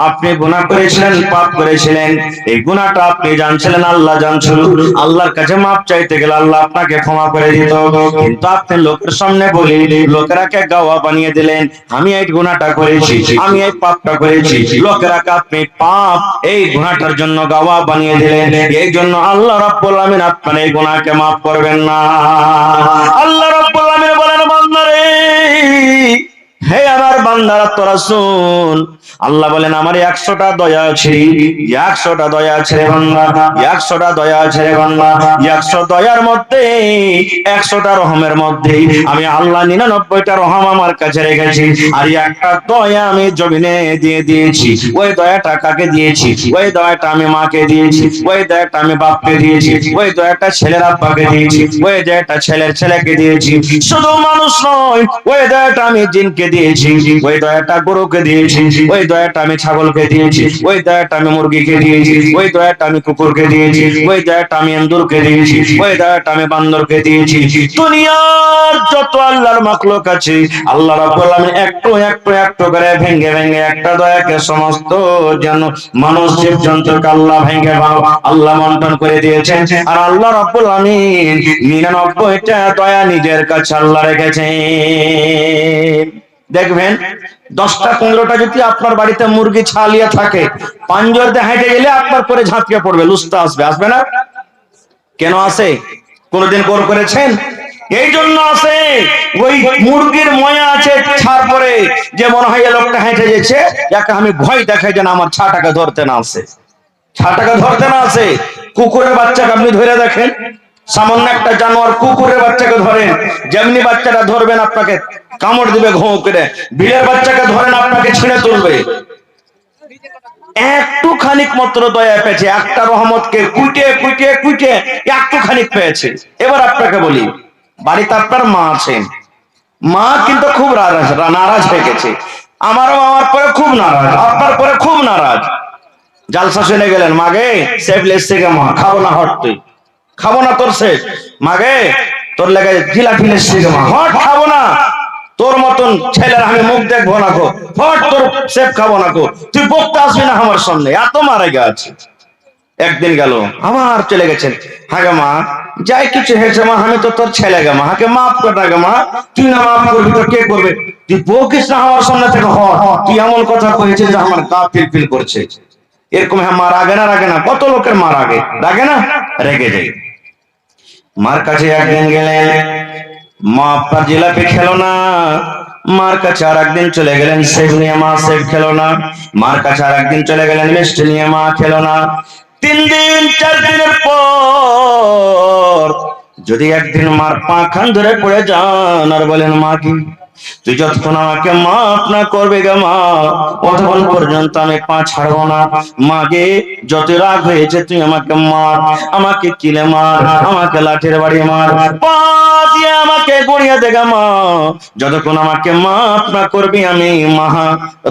আপনি গুনাহ করেছিলেন, পাপ করেছিলেন, এই গুনাহটা আপনি জানছিলেন, আল্লাহ জানছিল। আল্লাহর কাছে মাপ চাইতে গেলে আল্লাহ আপনাকে ক্ষমা করে দিত, কিন্তু আপনি লোকের সামনে বলি, লোকেরাকে গাওয়া বানিয়ে দিলেন, আমি এই গুনাহটা করেছি, আমি এই পাপটা করেছি। লোকেরাকে আপনি পাপ এই গুনাহটার জন্য গাওয়া বানিয়ে দিলেন। এই জন্য আল্লাহ রাব্বুল আমিন আপনার এই গুনাহকে মাফ করবেন না। আল্লাহ রাব্বুল আমিন বলেন, বান্দারে, হে আমার বান্দারা তোরা শুন, আল্লাহ বলেন আমার 100টা দয়া আছে, 100টা দয়া আছে রে বান্দা, 100টা দয়া আছে রে বান্দা। 100 দয়ার মধ্যে, 100টা রহমের মধ্যে আমি আল্লাহ 99টা রহম আমার কাছে রেখেছি, আর একটা দয়া আমি জমিনে দিয়ে দিয়েছি। ওই দয়াটা কাকে দিয়েছি? ওই দয়াটা আমি মাকে দিয়েছি, ওই দয়াটা আমি বাপকে দিয়েছি, ওই দয়াটা ছেলের আব্বাকে দিয়েছি, ওই দয়াটা ছেলের ছেলেকে দিয়েছি। শুধু মানুষ নয়, ওই দয়াটা আমি জিনকে দিয়েছি, ওই দয়াটা গরুকে দিয়েছি, ওই দয়াটা আমি ছাগলকে দিয়েছি, ওই দয়াটা আমি মুরগিকে দিয়েছি, ওই দয়াটা আমি কুকুরকে দিয়েছি, ওই দয়াটা আমি এন্দুরকে দিয়েছি, ওই দয়াটা আমি বান্দরকে দিয়েছি। দুনিয়ার যত আল্লাহর মাখলুক আছে, আল্লাহ রাব্বুল আমিন একটু একটু একটু করে ভেঙে ভেঙে একটা দয়াকে সমস্ত যেন মানুষ জীবজন্তুকে আল্লাহ ভেঙে আল্লাহ বন্টন করে দিয়েছেন। আর আল্লাহ রাব্বুল আমিন 99টা দয়া নিজের কাছে আল্লাহ রেখেছেন। দেখবেন 10টা 15টা যদি আপনার বাড়িতে মুরগি ছালিয়া থাকে, পাঞ্জর দিয়ে হেঁটে গেলে আপনার পরে ঝাঁপিয়ে পড়বে, লুস্তা আসবে, আসবে না? কেন আসে? কোনদিন গোল করেছেন? এই জন্য আসে, ওই মুরগির ময়া আছে ছাড় পরে, যে মনে হয় এই লোকটা হেঁটে গেছে, একে আমি ভয় দেখাই যেন আমার ছাটাকে ধরতে না আসে, ছাটাকে ধরতে না আসে। কুকুরের বাচ্চাকে আপনি ধরে দেখেন, সামান্য একটা জানোয়ার কুকুরের বাচ্চাকে ধরেন, যেমনি বাচ্চাটা ধরবেন আপনাকে কামড় দিবে ঘুঁ করে। বিড়ালের বাচ্চাকে ধরেন, আপনাকে ছিঁড়ে তুলবে। একটু খানিক মাত্র দয়া পেয়েছে, একটা রহমতকে কুইটে কুইটে কুইটে একটু খানিক পেয়েছে। এবার আপনাকে বলি, বাড়িতে আপনার মা আছেন, মা কিন্তু খুব নারাজ হয়ে গেছে। আমারও আমার পরে খুব নারাজ, আপনার পরে খুব নারাজ। জালসা শুনে গেলেন, মাগে সেফ লেস থেকে মা খাবো না, হট তুই খাবো না, তোর শেষ মাগে, তোর লেগে জিলাপি লেস থেকে মা হট খাবো না, তোর মতন ছেলের আমি মুখ দেখবো না গো, হট তোর সেফ খাবো না গো, তুই বকতে আসবি না আমার সামনে, এত মারা গেছে। একদিন গেল, আবার চলে গেছেন, হাগে মা যাই কিছু হয়েছে মা, আমি তো তোর ছেলে গে মা, হাকে মাফ কর না গে মা, তুই না মাফ করবি তো কে করবে? তুই বকিস না আমার সামনে থেকে, তুই এমন কথা কয়েছিস যে আমার গা ফিল করছে। এরকম হ্যাঁ মা রাগে না? রাগে না? কত লোকের মা রাগে, রাগে না? রেগে যায়। মার কাছে একদিন গেলেন, মা আপনার জিলাপি খেলো না, মার কাছে আর একদিন চলে গেলেন, সেব নিয়ে মা সেব খেলো না, মার কাছে আর একদিন চলে গেলেন, মিষ্টি নিয়ে মা খেলো না। 3 দিন 4 দিনের পর যদি একদিন মার পা খান ধরে পড়ে যান আর বলেন মা কি তুই যতক্ষণ আমাকে মাফ না করবে গে মা, ততক্ষণ পর্যন্ত আমি পা ছাড়বো না। মাগে যত রাগ হয়েছে তুই আমাকে মার, আমাকে কিলে মার, আমাকে লাঠির বাড়ি মার, পা দিয়ে আমাকে গড়িয়ে দে গে মা, যতক্ষণ আমাকে মাফ না করবি আমি মা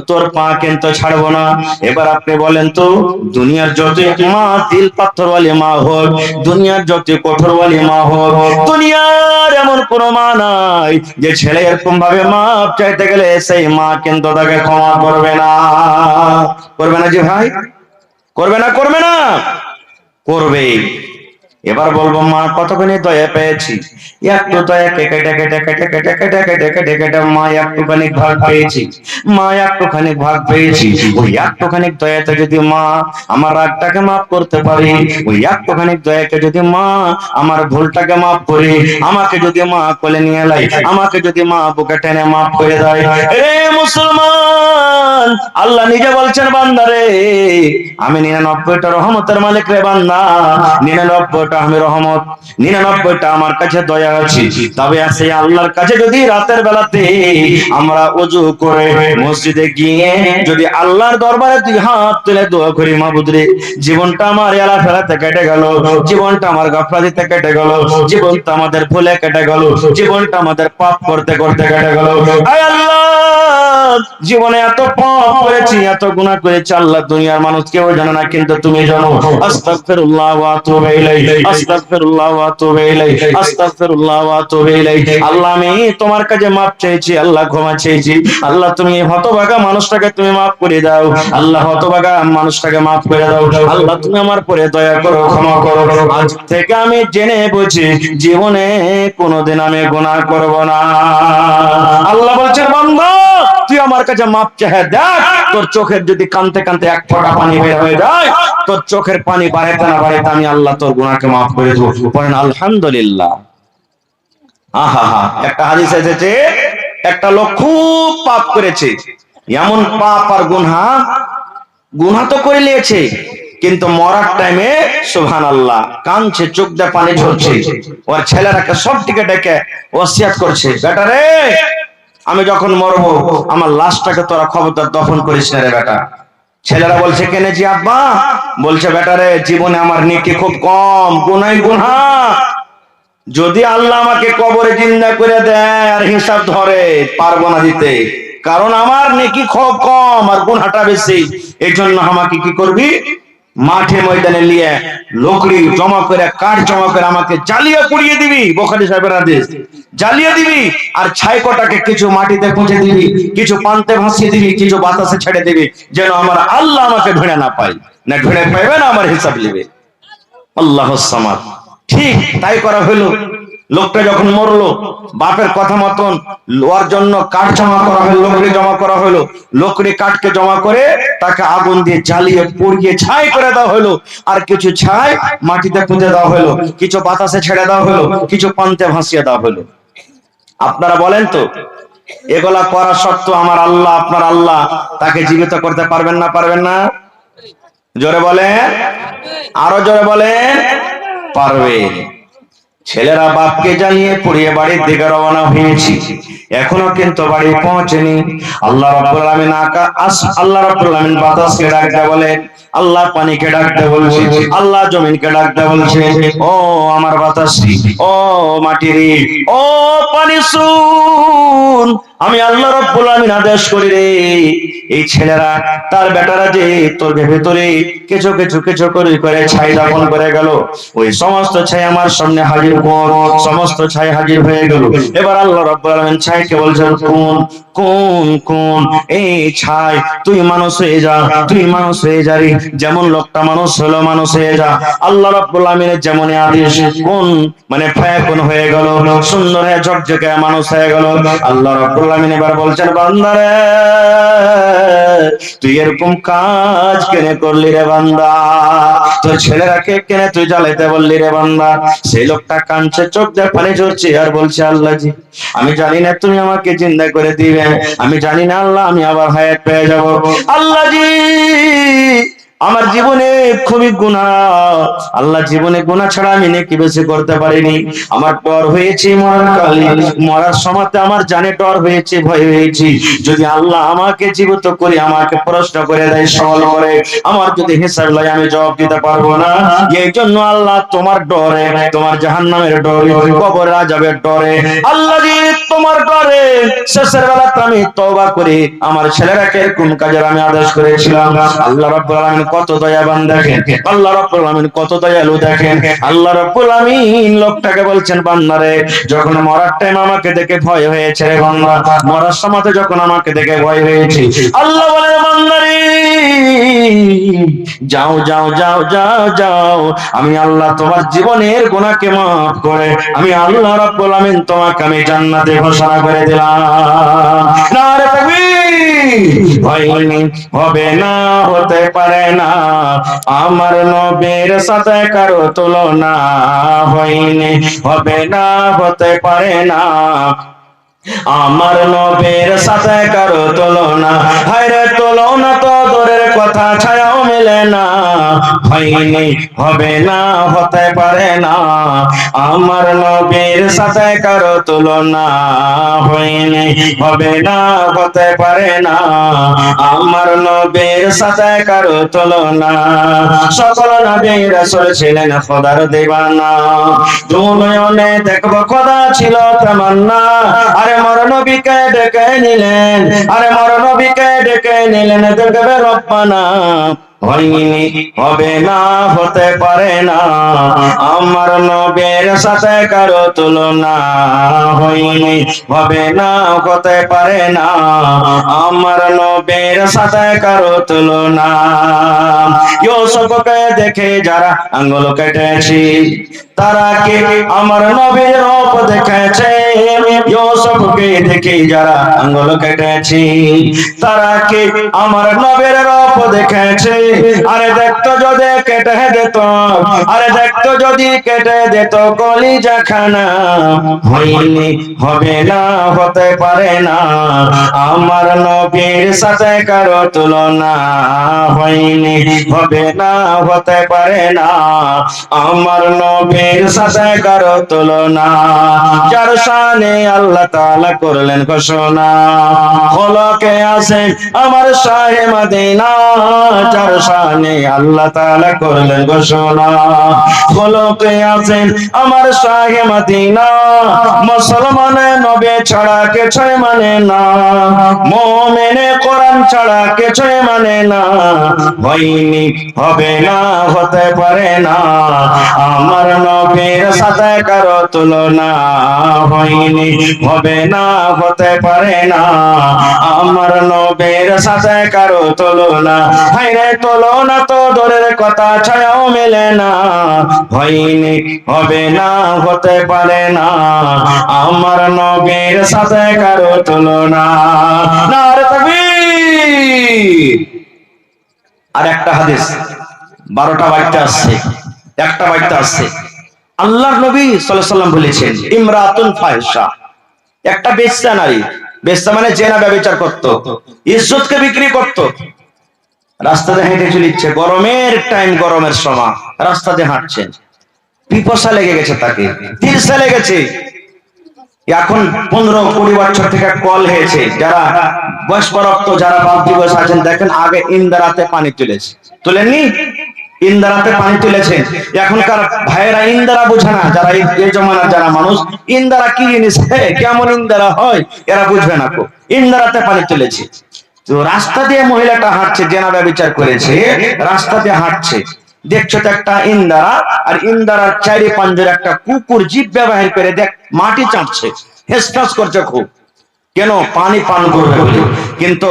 তোর পা কিন্তু ছাড়বো না। এবার আপনি বলেন তো, দুনিয়ার যত মা দিল পাথরওয়ালি মা হোক, দুনিয়ার যত কঠোরওয়ালি মা হোক, দুনিয়ার এমন কোন মা নাই যে ছেলে এরকম ভাবে মাপ চাইতে গেলে সেই মা কিন্তু তাকে ক্ষমা করবে না। করবে না জি ভাই? করবে না? করবে না? করবে। এবার বলবো মা কতখানি দয়া পেয়েছি, একটু দয়া কেটে কেটে কেটে কেটে কেটে কেটে কেটে কেটে মা একটুখানি ভাগ পেয়েছি, মা একটুখানি ভাগ পেয়েছি। ওই একটুখানি দয়াতে যদি মা আমার রাগটাকে মাফ করতে পারি, ওই একটুখানি দয়াকে যদি মা আমার ভুলটাকে মাফ করে, আমাকে যদি মা কোলে নিয়ে লাই, আমাকে যদি মা বুকে টেনে মাফ করে দেয়, এ মুসলমান, আল্লাহ নিজে বলছেন বান্দারে আমি 99টা রহমতের মালিক রে বান্দা, 99টা আমি রহমত, 99টা আমার কাছে দয়া আছে। তবে সেই আল্লাহর কাছে যদি রাতের বেলাতে আমরা ওযু করে মসজিদে গিয়ে যদি আল্লাহর দরবারে দুই হাত তুলে দোয়া করি, মাবুদ রে জীবনটা আমার এলা ফেলাতে কেটে গেল, জীবনটা আমার গাফলাতে কেটে গেল, জীবনটা আমাদের ভুলে কেটে গেল, জীবনটা আমাদের পাপ করতে করতে কেটে গেল, আয় আল্লাহ জীবনে এত পাপ করেছি, এত গুনাহ করেছি আল্লাহ দুনিয়ার মানুষ কেউ জানে না, কিন্তু তুমি জানো। আস্তাগফিরুল্লাহ ওয়া আতুবু ইলাইহি, আস্তাগফিরুল্লাহ ওয়া আতুবু ইলাইহি, আস্তাগফিরুল্লাহ ওয়া আতুবু ইলাইহি। আল্লাহ আমি তোমার কাছে মাফ চাইছি, আল্লাহ ক্ষমা চাইছি, আল্লাহ তুমি হতভাগা মানুষটাকে তুমি মাফ করে দাও, আল্লাহ হতভাগা মানুষটাকে মাফ করে দাও, আল্লাহ তুমি আমার পরে দয়া করো, ক্ষমা করো। আজ থেকে আমি জেনে বুঝি জীবনে কোনোদিন আমি গুনাহ করব না। আল্লাহ বলছেন বান্দা তুই আমার কাছে মাপ চেয়ে দেখ, তোর চোখের যদি কানতে কানতে এক ফোঁটা পানি বের হয়ে যায়, তোর চোখের পানি বাড়াইতে না বাড়াইতে আমি আল্লাহ তোর গুনাহকে মাফ করে দেব। বলেন আলহামদুলিল্লাহ। আহা হা, একটা হাদিস এসেছে একটা লোক খুব পাপ করেছে, এমন পাপ আর গুনাহ তো করে নিয়েছে, কিন্তু মরার টাইমে সুবহানাল্লাহ কাঁদছে, চোখ দিয়ে পানি ঝরছে। ওর ছেলেরাকে সব দিকে ডেকে ওসিয়াত করছে, বেটা রে আমি যখন মরবো আমার লাশটাকে তোরা খবরদার দফন করিস না রে বেটা। ছেলেরা বলছে কেন জি আব্বা? বলছে বেটা রে জীবনে আমার নেকি খুব কম, গুনাহ গুনাহ, যদি আল্লাহ আমাকে কবরে জিন্দা করে দেয় আর হিসাব ধরে পারবো না দিতে, কারণ আমার নেকি খুব কম আর গুনাহটা বেশি। এই জন্য আমাকে কি করবি, মাঠে ময়দানে নিয়ে লোকড়ি জমা করে কাঠ জমা করে আমাকে জ্বালিয়ে পুড়িয়ে দিবি, বুখারী সাহেবের হাদিস, জ্বালিয়ে দিবি আর ছাই কটাকে কিছু মাটিতে পুঁতে দিবি, কিছু পান্তে ভাসিয়ে দিবি, কিছু বাতাসে ছেড়ে দিবি, যেন আমার আল্লাহ আমাকে ঢুঁড়ে না পাই, না ঢুঁড়ে পাইবে না আমার হিসাব নেবে। আল্লাহুস সামাদ। ঠিক তাই করা হলো। লোকটা যখন মরলো বাপের কথা মতন ওর জন্য কাঠ জমা করা হলো, লোকড়ি জমা করা হলো, লোকড়ি কাঠকে জমা করে তাকে আগুন দিয়ে জ্বালিয়ে পুড়িয়ে ছাই করে দেওয়া হলো, আর কিছু ছাই মাটিতে পুঁতে দেওয়া হলো, কিছু বাতাসে ছেড়ে দেওয়া হলো, কিছু পান্তে ভাসিয়ে দেওয়া হলো। আপনারা বলেন তো এগুলা করা সত্ত্বেও আমার আল্লাহ আপনার আল্লাহ তাকে জীবিত করতে পারবেন না? পারবেন না? জোরে বলেন, আরো জোরে বলেন, পারবেন। ছেলেরা বাপকে জানিয়ে পুড়িয়ে বাড়ির দিকে রওনা হয়েছি, এখনো কিন্তু বাড়ি পৌঁছেনি। আল্লাহ রাব্বুল আলামিন আল্লাহ রাব্বুল আলামিন বাতাসকে ডাকতে বলেন, আল্লাহ পানিকে ডাকতে বলছে, আল্লাহ জমিনকে ডাকতে বলছে, ও আমার বাতাসী, ও মাটি রে, ও পানি শুন, আমি আল্লাহ রাব্বুল আলামিন আদেশ করি রে, এই ছেলেরা তার বেটারা যে তোর ভেতরে কিছু কিছু কিছু করে করে ছাই দাপন করে গেল, ওই সমস্ত ছাই আমার সামনে হাজির কর। সমস্ত ছাই হাজির হয়ে গেল। এবার আল্লাহ রাব্বুল আলামিন ছাইকে বলছেন, কোন কোন কোন এই ছাই তুই মানুষ হয়ে যা, তুই মানুষ হয়ে যা রে, যেমন লোকটা মানুষ হলো মানুষ হয়ে যা। আল্লাহ রাব্বুল আলামিনের যেমন আদেশ, কোন মানে ফায়াকুন হয়ে গেল, সুন্দর হয়ে ঝকঝকে মানুষ হয়ে গেল। আল্লাহ রাব্বুল আলামিন এবার বলছেন, বান্দারে তুই এরকম কাজ কেন করলি রে বান্দা, তোর ছেলেরাকে কেন তুই জ্বালাইতে বললি রে বান্দা? সেই লোকটা কাঁদছে, চোখ দিয়ে পানি ঝরছে আর বলছে, আল্লাহ জি আমি জানি না তুমি আমাকে জিন্দা করে দিবে, আমি জানি না আল্লাহ আমি আবার হায়াত পেয়ে যাব, আল্লাহ জি আমার জীবনে খুবই গুনাহ, আল্লাহ জীবনে গুনাহ ছাড়া আমি নেকি বেশি করতে পারিনি। আমার ডর হয়েছে মরার কালে, মরার সময়তে আমার জানে ডর হয়েছে, ভয় হয়েছে। যদি আল্লাহ আমাকে জীবিত করে আমাকে প্রশ্ন করে দেয়, সওয়াল করে, আমার যদি হিসাব লয় আমি জবাব দিতে পারবো না। এই জন্য আল্লাহ তোমার ডরে, তোমার জাহান্নামের ডরে, কবর আযাবের ডরে, আল্লাহ জি তোমার ডরে শেষের বেলাতে আমি তওবা করি আমার ছেলেরাকে কোন কাজের আমি আদেশ করেছিলাম। আল্লাহ রাব্বুল আলামিন কত দয়াবান দেখেন, আল্লাহ রাব্বুল আলামিন কত দয়ালু দেখেন। আল্লাহ রাব্বুল আলামিন লোকটাকে বলছেন, বান্দারে যখন মরার টাইম আমাকে দেখে ভয় হয়েছে রে বান্দা, মরার সময় যখন আমাকে দেখে ভয় হয়েছে, আল্লাহ বলে বান্দারে যাও যাও যাও যাও যাও, আমি আল্লাহ তোমার জীবনের গুনাহকে মাফ করে আমি আল্লাহ রাব্বুল আলামিন তোমাকে আমি জান্নাতে ঘোষণা করে দিলাম। নারে তাকবীর! হয়নি, হবে না, হতে পারে না, আমার নবীর সাথে কারো তুলনা, হয়নি, হবে না, হতে পারে না, আমার নবীর সাথে কারো তুলনা, হায়রে তুলনা তো দূরের কথা, ছায়াও মেলে না, হয়নি, হবে না, হতে পারে না, আমার নবীর সাথে কারো তুলনা, হয়নি, হবে না, হতে পারে না, আমার নবীর সাথে কারো তুলনা। সকল নবী রাসূল ছিলেন খোদার দিওয়ানা, দুনয়নে দেখব খোদা ছিল তামান্না, আরে মর নবীকে ডেকে নিলেন, আরে মর নবীকে ডেকে নিলেন, দেখবে রব্বানা, হয়নি, হবে না, হতে পারে না, আমার নবীর সাথে কারো তুলনা, হয়নি, হবে না, হতে পারে না, আমার নবীর সাথে কারো তুলনা। ইউসুফকে দেখে যারা আঙ্গুল কেটেছি, তারা কি আমার নবীর রূপ দেখেছে? ইউসুফকে দেখে যারা আঙ্গুল কেটেছি, তারা কি আমার নবীর রূপ দেখেছে? আরে দেখতো যদি কেটে দিত, আরে দেখতো যদি কেটে দিত কলিজা খানা, হয়নি, হবে না, হতে পারে না, আমার নবীর সাথে কারো তুলনা, হয়নি, হবে না, হতে পারে না, আমার নবীর সাথে কারো তুলনা। যার শানে আল্লাহ তাআলা করলেন ঘোষণা, খোলকে আছেন আমার শাহে মদিনা, যার শানে আল্লাহ তাআলা করলেন ঘোষণা, খোলকে আছেন আমার শাহে মদিনা, মুসলমানে নবী ছাড়া কিছুই মানে না, মুমিনে কোরআন ছাড়া কিছুই মানে না, হয়নি, হবে না, হতে পারে না, আমার নবীর সাথে কারো তুলনা, হয়নি, হবে না, হতে পারে না, আমার নবীর সাথে কারো তুলনা, হায়রে তুলনা তো দূরের কথা, ছায়াও মেলে না, হয়নি, হবে না, হতে পারে না, আমার নবীর সাথে কারো তুলনা। নারে তাকবীর! আর একটা হাদিস 12টা বাক্য আসছে, একটা বাক্য আসছে, আল্লাহর নবী সাল্লাল্লাহু আলাইহি ওয়াসাল্লাম বলেছেন, ইমরাতুন ফাহিশা, একটা বেশ্যা নারী, বেশ্যা মানে জেনা ব্যভিচার করত, ইজ্জতকে বিক্রি করত, রাস্তাতে হেঁটে চলিচ্ছে, গরমের টাইম, গরমের সময় রাস্তাতে হাঁটছেন, পিপাসা লেগে গেছে, তাকে তিরসা লেগেছে, এখন 15-20 বছর থেকে কল হয়েছে, যারা বয়স্করক্ত, যারা বাপ দিবস আছেন দেখেন, আগে ইন্দারাতে পানি তুলেছে, তুলেননি? ইন্দারাতে পানি তুলেছেন। এখনকার ভাইয়েরা ইন্দারা বোঝে না, যারা এই জমানার যারা মানুষ, ইন্দারা কি জিনিস, কেমন ইন্দারা হয় এরা বুঝবে না। ইন্দারাতে পানি তুলেছে, তো রাস্তা দিয়ে মহিলাটা হাঁটছে, জেনা ব্যভিচার করেছে, রাস্তা দিয়ে হাঁটছে, দেখছো তো একটা ইন্দারা, আর ইন্দারার চারি পাঞ্জের একটা কুকুর জিভ ব্যবহার করে দেখ মাটি চাটছে, হেসফাস করছে খুব, কেন? পানি পান করবে বলে। কিন্তু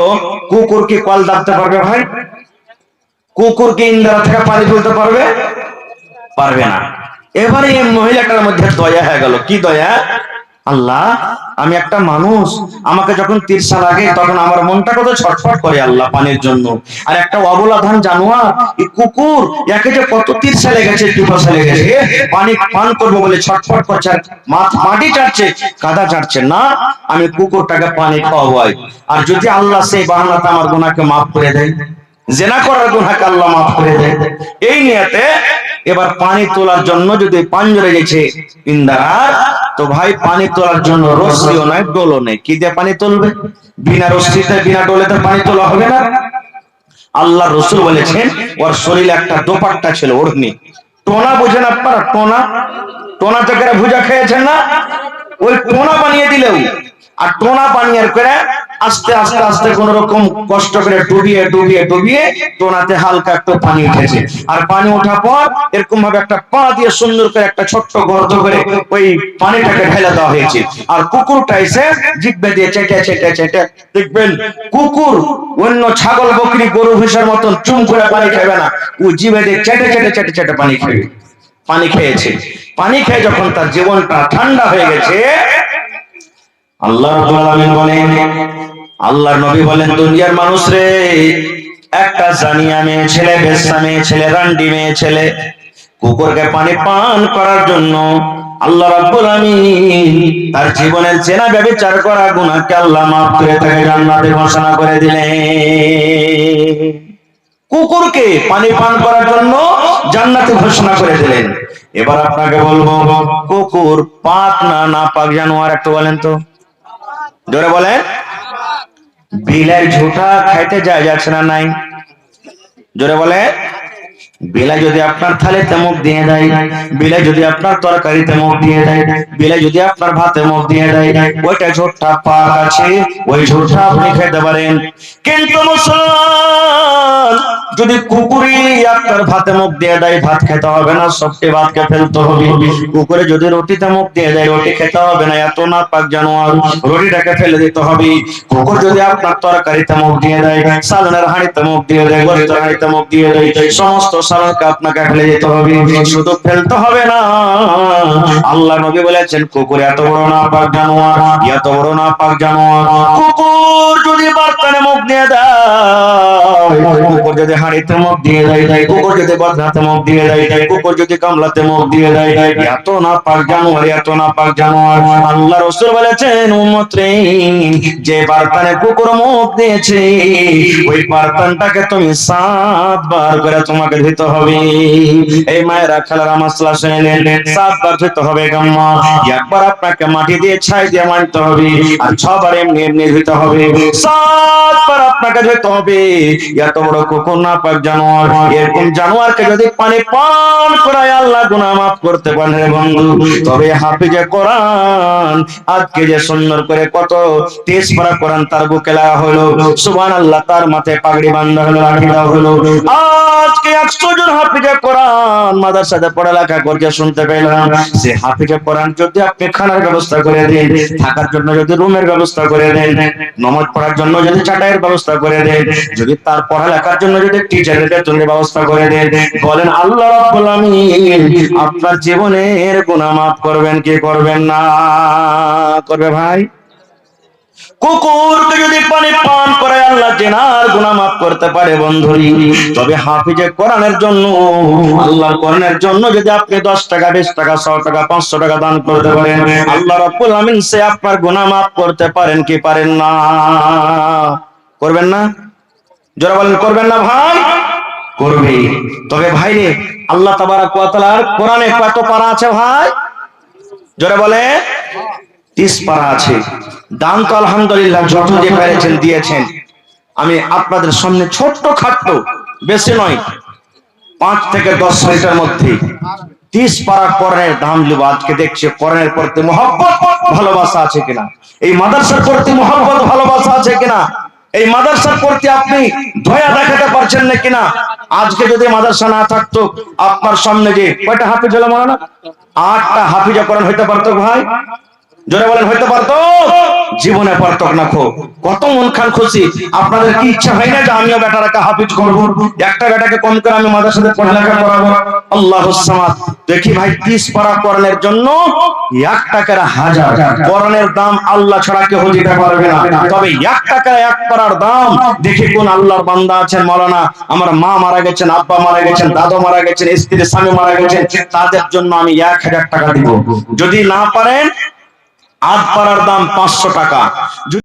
কুকুর কি কল দাবতে পারবে ভাই? কুকুর কি ইন্দারা থেকে পানি তুলতে পারবে? পারবে না। এবারে এই মহিলাটার মধ্যে দয়া হয়ে গেল, কি দয়া? আল্লাহ, আমি একটা মানুষ, আমাকে যখন তিরসা লাগে তখন আমার মনটা কত ছটফট করে আল্লাহ পানির জন্য, আর একটা অবলাধান জানোয়ার, এই কুকুর, একে যে কত তিরসা লেগেছে, পিপাসা লেগেছে, পানি পান করবো বলে ছটফট করছে, মাটি চাটছে, কাদা চাটছে না, আমি কুকুরটাকে পানি খাওয়াবো। আর যদি আল্লাহ সেই বাহানাতে আমার গুনাহকে মাফ করে দেয়, জেনা করার গুনাহকে আল্লাহ মাফ করে দেয়। এই নিয়তে এবার পানি তোলার জন্য যদি পাঞ্জরে গেছে ইন্দার, তো ভাই পানি তোলার জন্য রশ্মিও নাই, ডোলও নেই, কি দিয়ে পানি তুলবে? বিনা রশ্মিতে বিনা ডোলেতে পানি তোলা হবে না। আল্লাহ রসুল বলেছেন ওর শরীরে একটা দোপাট্টা ছিল, ওড়নি। টোনা বুঝেন আপনারা? টোনা, টোনা থেকে ভুজা খেয়েছেন না? ওই টোনা বানিয়ে দিলেও, আর টোনা বানিয়ে করে আস্তে আস্তে আস্তে কোন রকম কষ্ট করে ডুবিয়ে ডুবিয়ে ডুবিয়ে টোনাতে হালকা একটু পানি উঠেছে। আর পানি ওঠার পর এরকম ভাবে একটা পা দিয়ে সুন্দর করে একটা ছোট্ট গর্ত করে ওই পানিটাকে ঢেলে দেওয়া হয়েছে। আর কুকুরটা এসে জিব্বে দিয়ে চেটে চেটে চেটে, দেখবেন কুকুর অন্য ছাগল বকরি গরু ভুষার মতন চুম করে পানি খাবে না, ও জিভে দিয়ে চেটে চেটে চেটে চেটে পানি খাবে। পানি খেয়েছে, পানি খেয়ে যখন তার জীবনটা ঠান্ডা হয়ে গেছে, আল্লাহ রাব্বুল আলামিন বলেন, আল্লাহর নবী বলেন, দুনিয়ার মানুষ রে, একটা জানিয়া মেয়ে ছেলে, বেশ্যা মেয়ে ছেলে, রান্ডি মেয়ে ছেলে কুকুরকে পানি পান করার জন্য আল্লাহ রাব্বুল আলামিন তার জীবনের জেনা ব্যভিচার করা গুনাহকে আল্লাহ মাফ করে তাকে জান্নাতে ঘোষণা করে দিলেন। কুকুরকে পানি পান করার জন্য জান্নাতে ঘোষণা করে দিলেন। এবার আপনাকে বলবো, কুকুর পাক না নাপাক জানোয়ার? একটু বলেন তো, জোরে বলেন। বিলাই ঝুটা খাইতে যায় যাচ্ছে না নাই? জোরে বলে। বিলাই যদি আপনার থালিতে মুখ দিয়ে দেয়, বিলাই যদি আপনার তরকারিতে মুখ দিয়ে দেয়, বিলাই যদি আপনার ভাতে মুখ দিয়ে দেয়, ওইটা ঝোটটা পাক আছে, ওই ঝোটটা আপনি খেতে পারেন। কিন্তু মুসলমান যদি কুকুরি আপনার ভাতে মুখ দিয়ে দেয়, ভাত খেতে হবে না, সবটি ভাতকে ফেলতে হবে। কুকুরে যদি রুটিতে মুখ দিয়ে দেয়, রুটি খেতে হবে না, এত না পাক জানোয়ার, রুটিটাকে ফেলে দিতে হবে। কুকুর যদি আপনার তরকারিতে মুখ দিয়ে দেয়, সালনের হাঁড়িতে মুখ দিয়ে দেয়, গোস্তের হাঁড়িতে মুখ দিয়ে দেয়, সমস্ত সালনকে আপনাকে ফেলে দিতে হবে, শুধু ফেলতে হবে না। আল্লাহ নবী বলেছেন, কুকুর এত বড় না পাক জানোয়ার, এত বড় না পাক জানোয়ার। কুকুর যদি বার্তানে মুখ দিয়ে দেয়, কুকুর যদি হাঁড়িতে মুখ দিয়ে দেয়, কুকুর যদি বদনাতে মুখ দিয়ে দেয়, কুকুর যদি কামলাতে মুখ দিয়ে দেয়, এত না পাক জানোয়ার, এত না পাক জানোয়ার। আল্লাহ রাসূল বলেছেন, উম্মত রে, যে বার্তানে কুকুর মুখ দিয়েছে, ওই বার্তানটাকে তুমি 7 বার করে তোমাকে ধুতে হবে। এই মায়েরা খালারা মাসলা শুনেন, 7 বার ধুতে হবে গাম্মা। একবার আপনাকে মাটি দিয়ে ছাই দিয়ে মানতে হবে, আর 6 বার এমনি এমনি ধুতে হবে। 7 বার আপনাকে ধুতে হবে। এত বড় কুকুর না পাক জানোয়ার, এরকম জানোয়ারকে যদি পানি পান করায় আল্লাহ গুনাহ মাফ করতে পারেন রে বন্ধু, তবে হাফিজে কোরআন আজকে যে সুন্দর করে কত 23 পারা কোরআন তার বুকে লাগা হলো, সুবহানাল্লাহ, তার মাথায় পাগড়ি বাঁধা হলো, লাঠি দেওয়া হলো। আজকে 100 জন হাফিজে কোরআন মাদ্রাসাতে পড়ালেখা করছে, শুনতে পেলাম। সে হাফিজে কোরআন যদি আপনি খানার ব্যবস্থা করে দেন, থাকার জন্য যদি রুমের ব্যবস্থা করে দেন, নামাজ পড়ার জন্য যদি চাটাইয়ের ব্যবস্থা করে দেন, যদি তার পড়ালেখার জন্য যদি টিচারের বেতনের ব্যবস্থা করে দেন, বলেন আল্লাহ রাব্বুল আলামিন আপনার জীবনের গুনাহ মাফ করবেন কি করবেন না? করবে ভাই। কুকুরকে যদি পানি পান করায় আল্লাহ জিনার গুনাহ মাফ করতে পারে বন্ধুরি, তবে হাফিজে কোরআনের জন্য, আল্লাহর কোরআনের জন্য যদি আপনি 10 টাকা, 20 টাকা, 100 টাকা, 500 টাকা দান করতে পারেন, আল্লাহ রাব্বুল আমিন সে আপনার গুনাহ মাফ করতে পারেন কি পারেন না? করবেন না? যারা বলেন করবেন না ভাই, করবে। তবে ভাই রে, আল্লাহ তাবারক ওয়া তাআলার কোরআনে কত পারা আছে ভাই? যারা বলে 30 পারা আছে। দান তো আলহামদুলিল্লাহ যত যে পেরেছেন দিয়েছেন। আমি আপনাদের সামনে ছোট্ট খাট্ট, বেশি নয়, 5 থেকে 10 মিনিটের মধ্যে 30 পারা কোরআনের দাম দেব। আজকে দেখছি কোরআনের প্রতি মহব্বত ভালোবাসা আছে কিনা, এই মাদ্রাসার প্রতি মহব্বত ভালোবাসা আছে কিনা, এই মাদ্রাসার প্রতি আপনি দয়া দেখাতে পারছেন না কিনা। আজকে যদি মাদ্রাসা না থাকতো, আপনার সামনে যে কয়টা হাফিজ হলো মাওলানা? 8টা হাফিজা কোরআন হইতে পারতো ভাই? জোরে বলেন হইতে পারতো? জীবনে পারতো না। কত মন খান খুশি। আপনাদের কি ইচ্ছা হয় না যে আমিও বেটাটাকে হাফিজ করব, একটা বেটাকে কম করে আমি মাদ্রাসাতে পড়ালেখা করাবো? আল্লাহুস সামাদ। দেখি ভাই, 30 পারা কোরআনের জন্য 1 টাকার 1000। কোরআনের দাম আল্লাহ ছাড়া কেউ দিতে পারবে না। তবে 1 টাকা 1 পারার দাম দেখি কোন আল্লাহর বান্দা আছেন, মাওলানা আমার মা মারা গেছেন, আব্বা মারা গেছেন, দাদু মারা গেছেন, স্ত্রী স্বামী মারা গেছেন, তাদের জন্য আমি 1000 টাকা দিব। যদি না পারেন, 8 পারার দাম 500 টাকা।